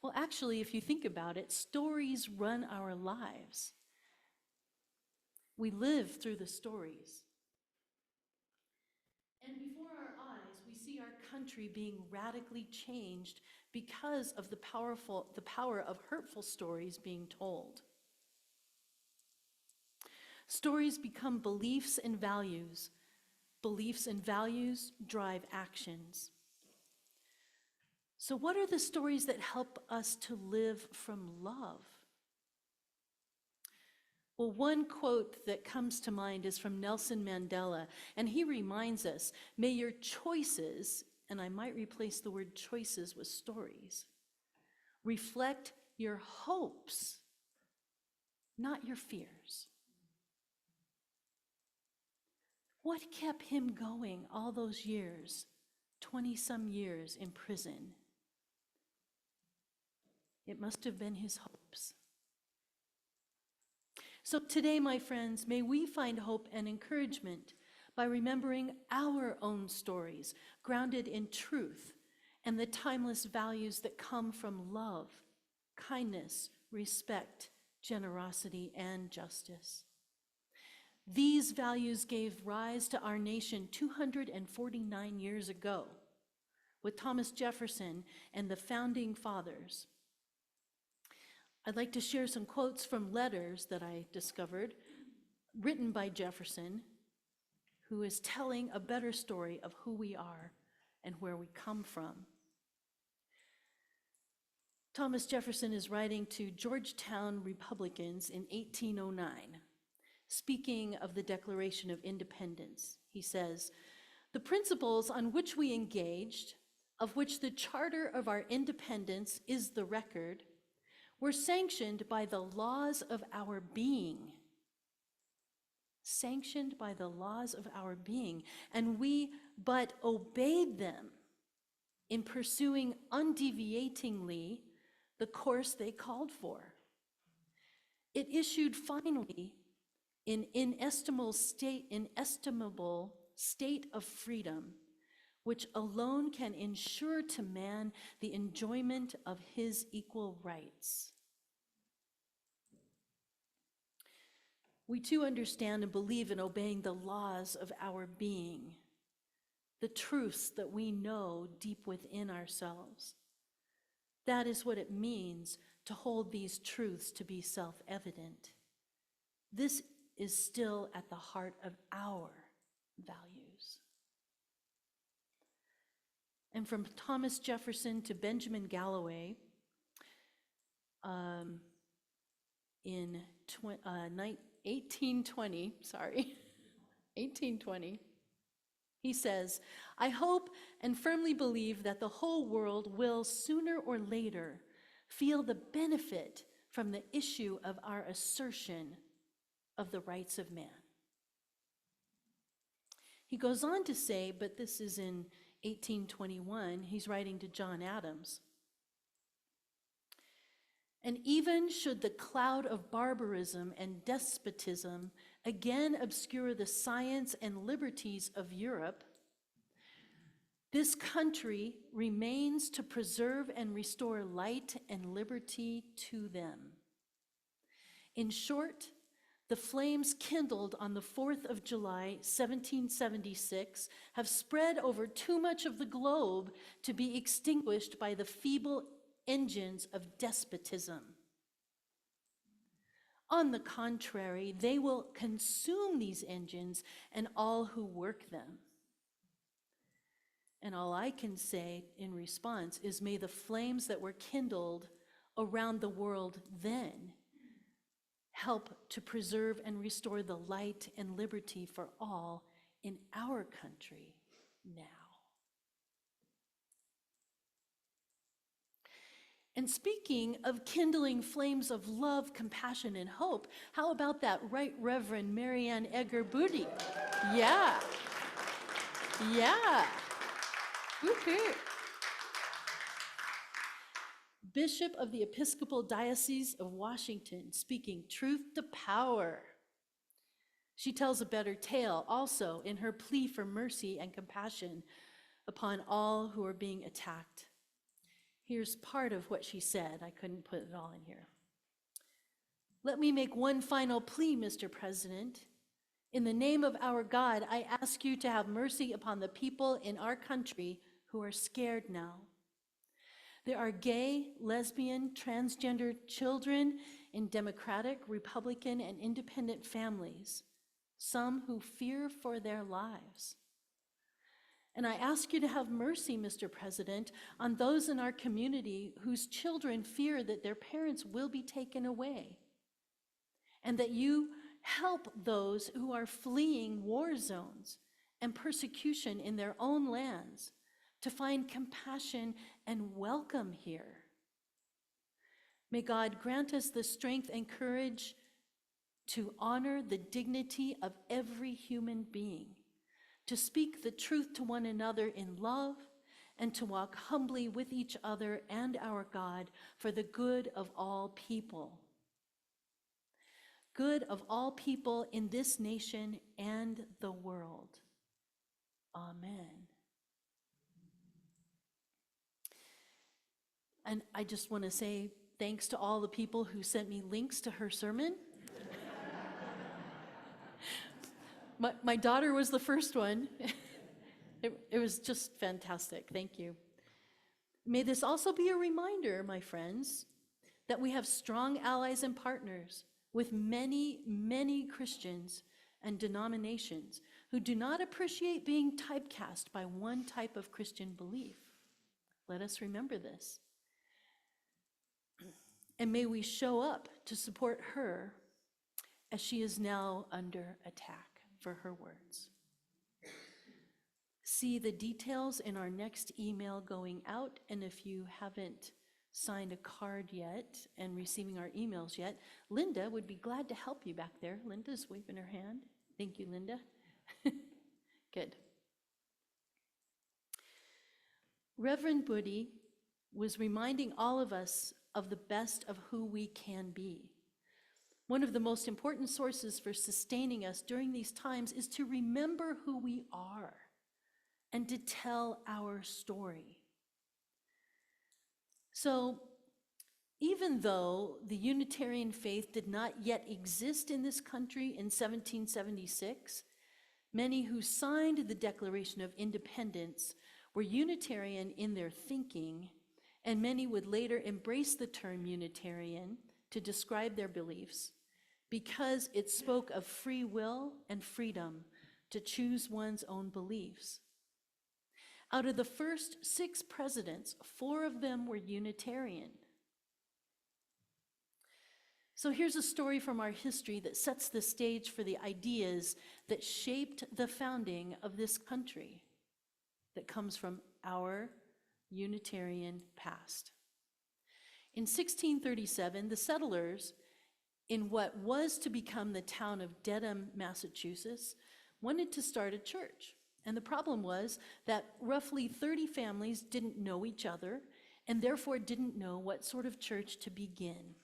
Well, actually, if you think about it, stories run our lives. We live through the stories. And before our eyes, we see our country being radically changed because of the power of hurtful stories being told. Stories become beliefs and values. Beliefs and values drive actions. So what are the stories that help us to live from love? Well, one quote that comes to mind is from Nelson Mandela, and he reminds us, may your choices, and I might replace the word choices with stories, reflect your hopes, not your fears. What kept him going all those years, 20-some years in prison? It must have been his hopes. So today, my friends, may we find hope and encouragement by remembering our own stories, grounded in truth and the timeless values that come from love, kindness, respect, generosity, and justice. These values gave rise to our nation 249 years ago with Thomas Jefferson and the founding fathers. I'd like to share some quotes from letters that I discovered, written by Jefferson, who is telling a better story of who we are and where we come from. Thomas Jefferson is writing to Georgetown Republicans in 1809. Speaking of the Declaration of Independence, he says, "The principles on which we engaged, of which the charter of our independence is the record, were sanctioned by the laws of our being." Sanctioned by the laws of our being, and we but obeyed them in pursuing undeviatingly the course they called for. It issued finally in inestimable state of freedom, which alone can ensure to man the enjoyment of his equal rights. We too understand and believe in obeying the laws of our being, the truths that we know deep within ourselves. That is what it means to hold these truths to be self-evident. This is still at the heart of our values. And from Thomas Jefferson to Benjamin Galloway, in 1820, he says, "I hope and firmly believe that the whole world will sooner or later feel the benefit from the issue of our assertion of the rights of man." He goes on to say, but this is in 1821, he's writing to John Adams, "And even should the cloud of barbarism and despotism again obscure the science and liberties of Europe, this country remains to preserve and restore light and liberty to them. In short, the flames kindled on the 4th of July, 1776, have spread over too much of the globe to be extinguished by the feeble engines of despotism. On the contrary, they will consume these engines and all who work them. And all I can say in response is, may the flames that were kindled around the world then help to preserve and restore the light and liberty for all in our country now. And speaking of kindling flames of love, compassion, and hope, how about that Right Reverend Marianne Egger Booty? Yeah. Yeah. Woo-hoo. Bishop of the Episcopal Diocese of Washington, speaking truth to power. She tells a better tale also in her plea for mercy and compassion upon all who are being attacked. Here's part of what she said. I couldn't put it all in here. Let me make one final plea, Mr. President. In the name of our God, I ask you to have mercy upon the people in our country who are scared now. There are gay, lesbian, transgender children in Democratic, Republican, and independent families, some who fear for their lives. And I ask you to have mercy, Mr. President, on those in our community whose children fear that their parents will be taken away, and that you help those who are fleeing war zones and persecution in their own lands to find compassion and welcome here. May God grant us the strength and courage to honor the dignity of every human being, to speak the truth to one another in love, and to walk humbly with each other and our God for the good of all people. Good of all people in this nation and the world. Amen. And I just want to say thanks to all the people who sent me links to her sermon. My daughter was the first one. It was just fantastic. Thank you. May this also be a reminder, my friends, that we have strong allies and partners with many, many Christians and denominations who do not appreciate being typecast by one type of Christian belief. Let us remember this. And may we show up to support her as she is now under attack for her words. See the details in our next email going out, and if you haven't signed a card yet and receiving our emails yet, Linda would be glad to help you back there. Linda's waving her hand. Thank you, Linda. Good. Reverend Booty was reminding all of us of the best of who we can be. One of the most important sources for sustaining us during these times is to remember who we are and to tell our story. So, even though the Unitarian faith did not yet exist in this country in 1776, many who signed the Declaration of Independence were Unitarian in their thinking, and many would later embrace the term Unitarian to describe their beliefs because it spoke of free will and freedom to choose one's own beliefs. Out of the first 6 presidents, 4 of them were Unitarian. So here's a story from our history that sets the stage for the ideas that shaped the founding of this country that comes from our Unitarian past. In 1637, the settlers in what was to become the town of Dedham, Massachusetts, wanted to start a church. And the problem was that roughly 30 families didn't know each other and therefore didn't know what sort of church to begin.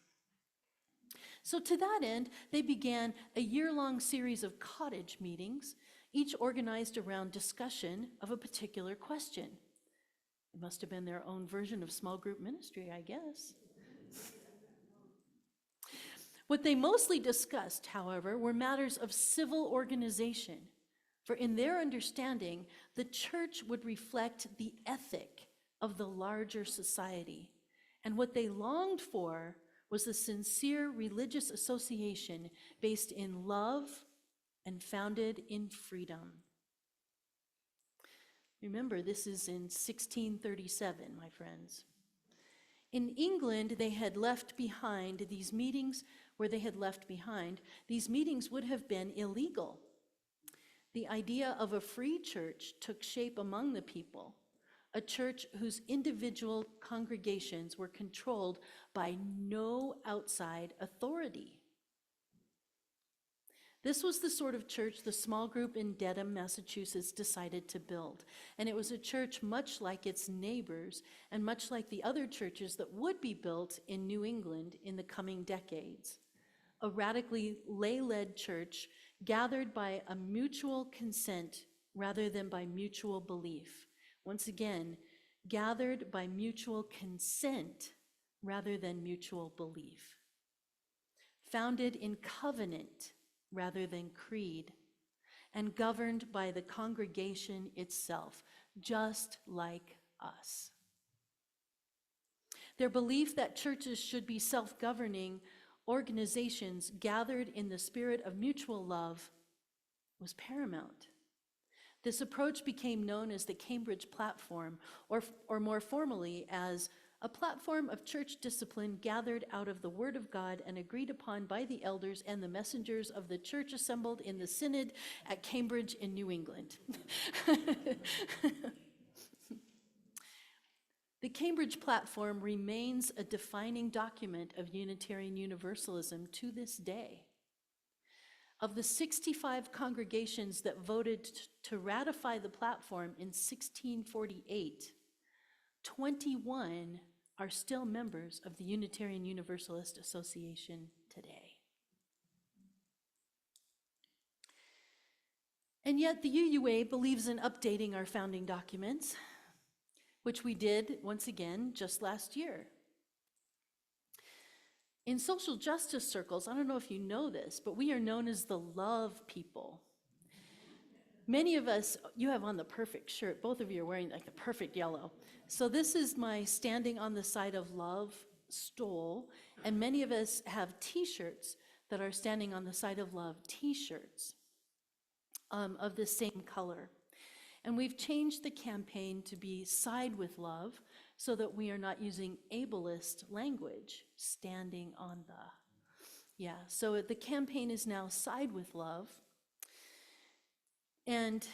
So to that end, they began a year-long series of cottage meetings, each organized around discussion of a particular question. It must have been their own version of small group ministry, I guess. What they mostly discussed, however, were matters of civil organization, for in their understanding, the church would reflect the ethic of the larger society, and what they longed for was a sincere religious association based in love and founded in freedom. Remember, this is in 1637, my friends. In England, they had left behind these meetings. Where they had left behind, these meetings would have been illegal. The idea of a free church took shape among the people, a church whose individual congregations were controlled by no outside authority. This was the sort of church the small group in Dedham, Massachusetts decided to build. And it was a church much like its neighbors and much like the other churches that would be built in New England in the coming decades. A radically lay-led church gathered by a mutual consent rather than by mutual belief. Once again, gathered by mutual consent rather than mutual belief. Founded in covenant rather than creed, and governed by the congregation itself, just like us. Their belief that churches should be self-governing organizations gathered in the spirit of mutual love was paramount. This approach became known as the Cambridge Platform, or more formally as a platform of church discipline gathered out of the Word of God and agreed upon by the elders and the messengers of the church assembled in the synod at Cambridge in New England. The Cambridge Platform remains a defining document of Unitarian Universalism to this day. Of the 65 congregations that voted to ratify the platform in 1648, 21 are still members of the Unitarian Universalist Association today. And yet the UUA believes in updating our founding documents, which we did once again just last year. In social justice circles, I don't know if you know this, but we are known as the love people. Many of us, you have on the perfect shirt. Both of you are wearing like the perfect yellow. So this is my Standing on the Side of Love stole, and many of us have t-shirts that are Standing on the Side of Love t-shirts of the same color. And we've changed the campaign to be Side with Love so that we are not using ableist language, standing on the. Yeah, so the campaign is now Side with Love. And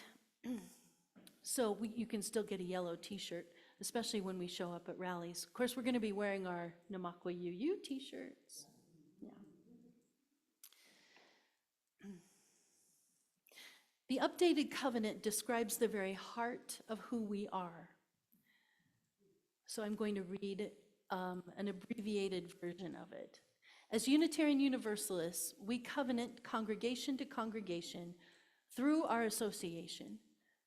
so you can still get a yellow t-shirt, especially when we show up at rallies. Of course, we're going to be wearing our Namakwa UU t-shirts. Yeah. The updated covenant describes the very heart of who we are. So I'm going to read an abbreviated version of it. As Unitarian Universalists, we covenant congregation to congregation through our association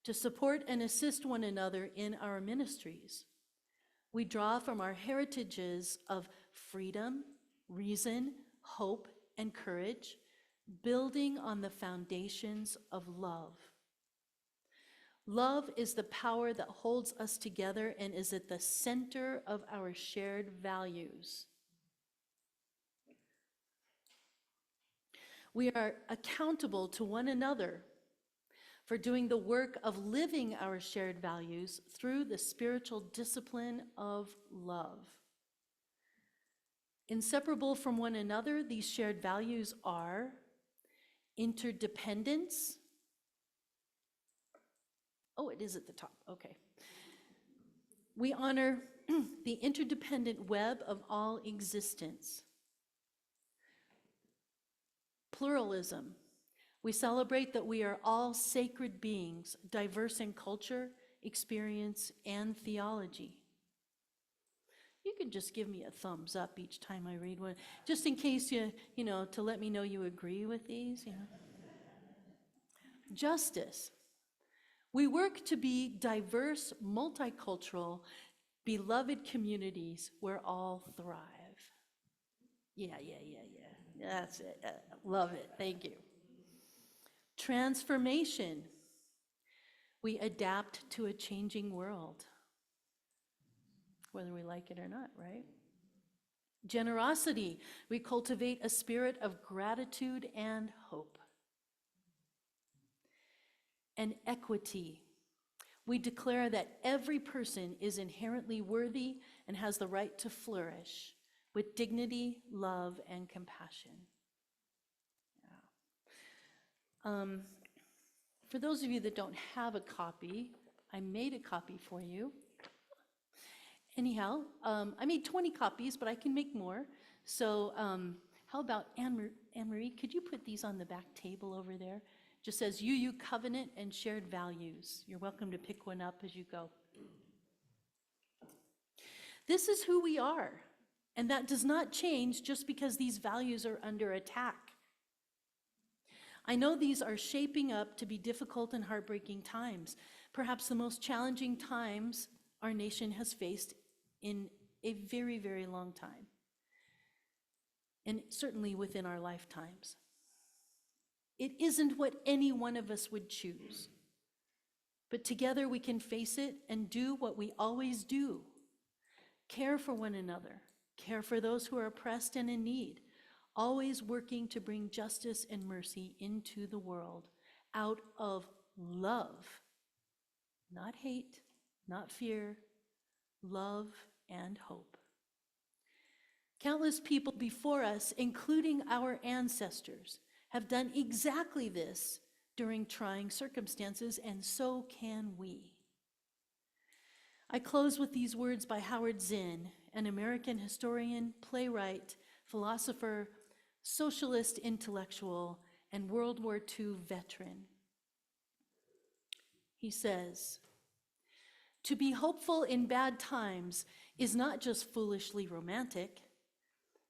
to support and assist one another in our ministries. We draw from our heritages of freedom, reason, hope, and courage, building on the foundations of love. Love is the power that holds us together and is at the center of our shared values. We are accountable to one another for doing the work of living our shared values through the spiritual discipline of love. Inseparable from one another, these shared values are interdependence. Oh, it is at the top, okay. We honor the interdependent web of all existence. Pluralism. We celebrate that we are all sacred beings, diverse in culture, experience, and theology. You can just give me a thumbs up each time I read one, just in case you know, to let me know you agree with these, you know. Justice. We work to be diverse, multicultural, beloved communities where all thrive. Yeah. That's it. Love it. Thank you. Transformation. We adapt to a changing world, whether we like it or not, right? Generosity. We cultivate a spirit of gratitude and hope. And equity. We declare that every person is inherently worthy and has the right to flourish with dignity, love, and compassion. Yeah. For those of you that don't have a copy, I made a copy for you. Anyhow, I made 20 copies, but I can make more. So how about AnnMarie, could you put these on the back table over there? Just says UU Covenant and Shared Values. You're welcome to pick one up as you go. This is who we are, and that does not change just because these values are under attack. I know these are shaping up to be difficult and heartbreaking times, perhaps the most challenging times our nation has faced in a very, very long time, and certainly within our lifetimes. It isn't what any one of us would choose, but together we can face it and do what we always do. Care for one another, care for those who are oppressed and in need, always working to bring justice and mercy into the world out of love, not hate, not fear, love and hope. Countless people before us, including our ancestors, have done exactly this during trying circumstances, and so can we. I close with these words by Howard Zinn, an American historian, playwright, philosopher, socialist intellectual, and World War II veteran. He says, "To be hopeful in bad times is not just foolishly romantic.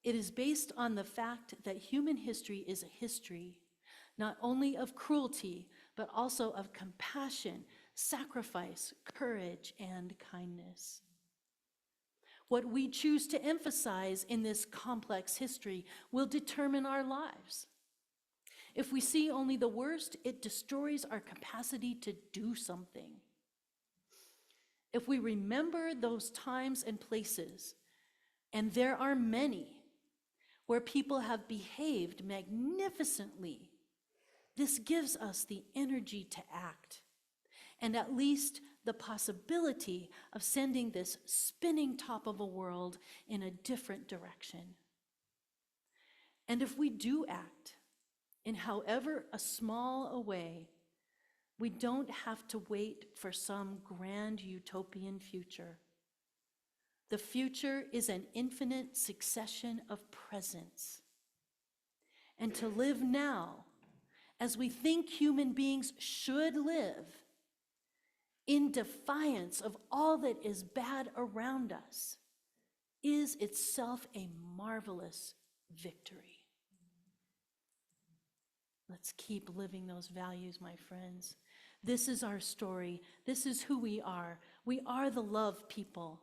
It is based on the fact that human history is a history, not only of cruelty, but also of compassion, sacrifice, courage, and kindness. What we choose to emphasize in this complex history will determine our lives. If we see only the worst, it destroys our capacity to do something. If we remember those times and places, and there are many, where people have behaved magnificently, this gives us the energy to act, and at least the possibility of sending this spinning top of a world in a different direction. And if we do act, in however a small a way, we don't have to wait for some grand utopian future. The future is an infinite succession of presents. And to live now, as we think human beings should live, in defiance of all that is bad around us, is itself a marvelous victory. Let's keep living those values, my friends. This is our story. This is who we are. We are the love people.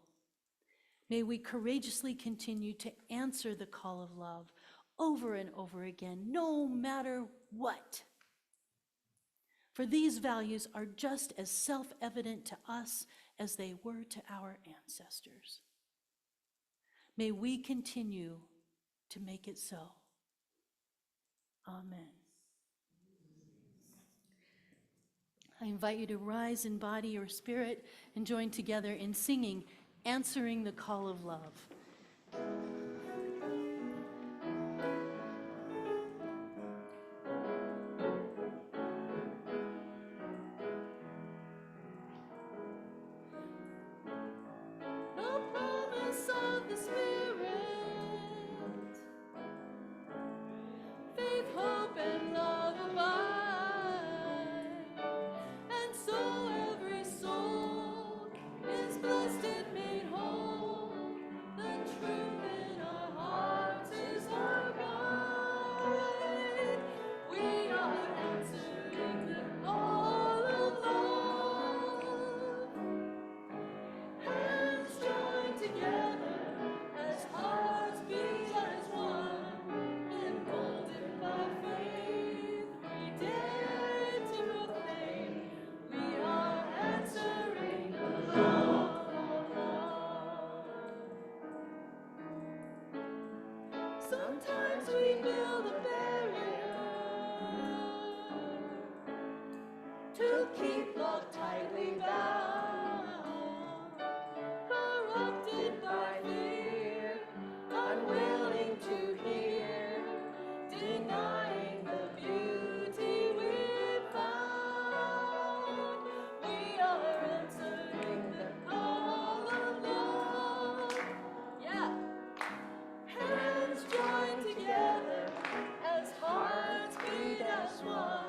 May we courageously continue to answer the call of love over and over again, no matter what. For these values are just as self-evident to us as they were to our ancestors. May we continue to make it so. Amen. I invite you to rise in body or spirit and join together in singing, Answering the Call of Love. The promise of the Spirit, faith, hope, and love abide, and so every soul is blessed and made whole. The truth in our hearts is our guide. We are answering the call of love. Hands joined together to keep love tightly bound, corrupted by fear, unwilling to hear, denying the beauty we found. We are answering the call of love. Yeah. Hands joined together as hearts beat as one.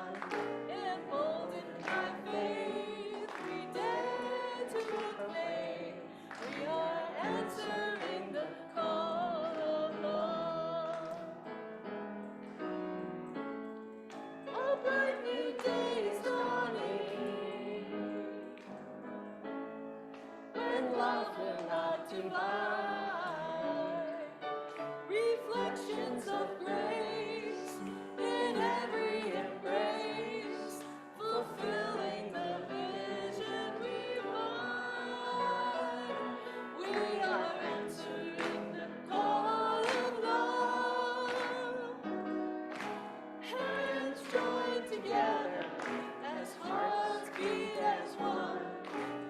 Emboldened by faith, we dare to proclaim we are answering the call of love. A bright new day is dawning, when love will not divide. Reflections of grace in every embrace, fulfilling the vision we find. We are answering the call of love. Hands joined together as hearts beat as one.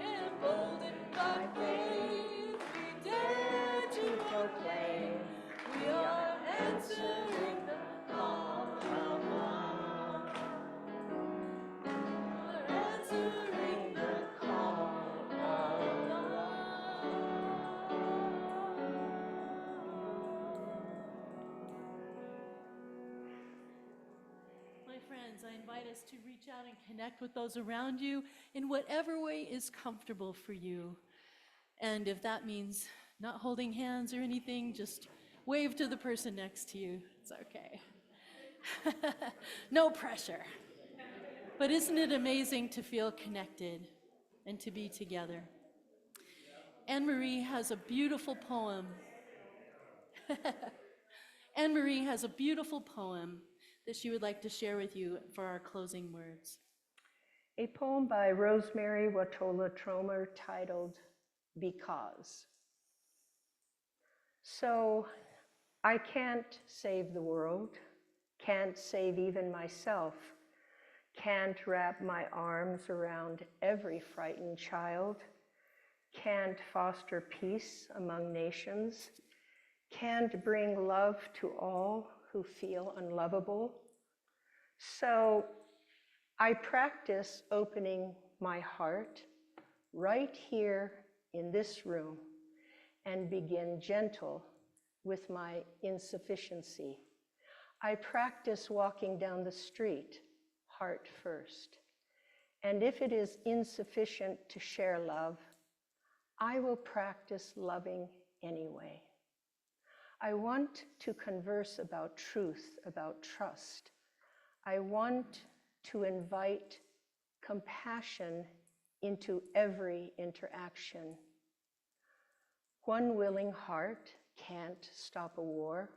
Emboldened by faith, we dare to proclaim we are answering the call of love. We're answering the call of love. My friends, I invite us to reach out and connect with those around you in whatever way is comfortable for you. And if that means not holding hands or anything, just wave to the person next to you. It's okay. No pressure. But isn't it amazing to feel connected and to be together? AnnMarie has a beautiful poem. AnnMarie has a beautiful poem that she would like to share with you for our closing words. A poem by Rosemary Watola Tromer titled Because. So, I can't save the world, can't save even myself, can't wrap my arms around every frightened child, can't foster peace among nations, can't bring love to all who feel unlovable. So I practice opening my heart right here in this room and begin gentle with my insufficiency. I practice walking down the street, heart first. And if it is insufficient to share love, I will practice loving anyway. I want to converse about truth, about trust. I want to invite compassion into every interaction. One willing heart can't stop a war.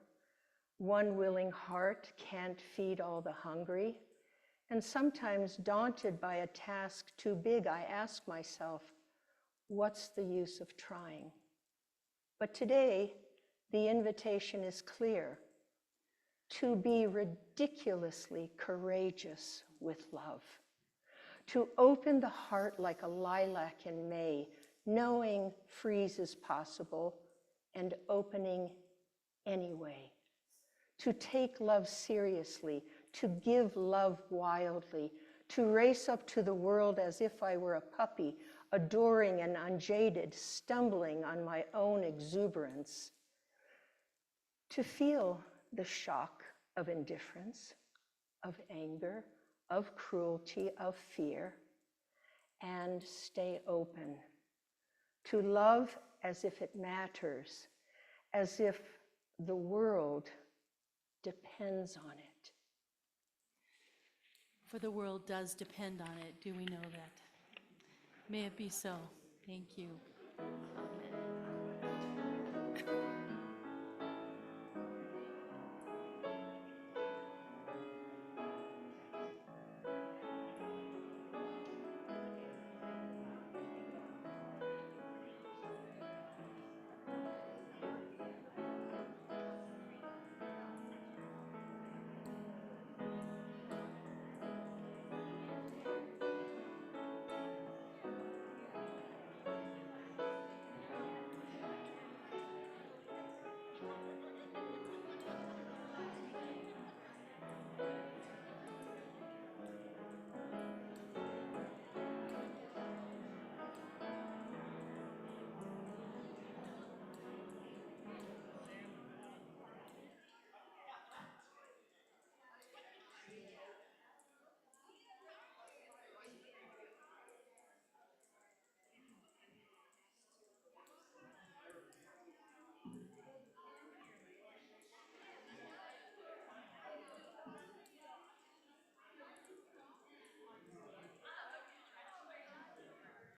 One willing heart can't feed all the hungry. And sometimes, daunted by a task too big, I ask myself, what's the use of trying? But today, the invitation is clear: to be ridiculously courageous with love, to open the heart like a lilac in May, knowing freeze is possible and opening anyway, to take love seriously, to give love wildly, to race up to the world as if I were a puppy, adoring and unjaded, stumbling on my own exuberance, to feel the shock of indifference, of anger, of cruelty, of fear, and stay open, to love as if it matters, as if the world depends on it. For the world does depend on it. Do we know that? May it be so. Thank you. Amen.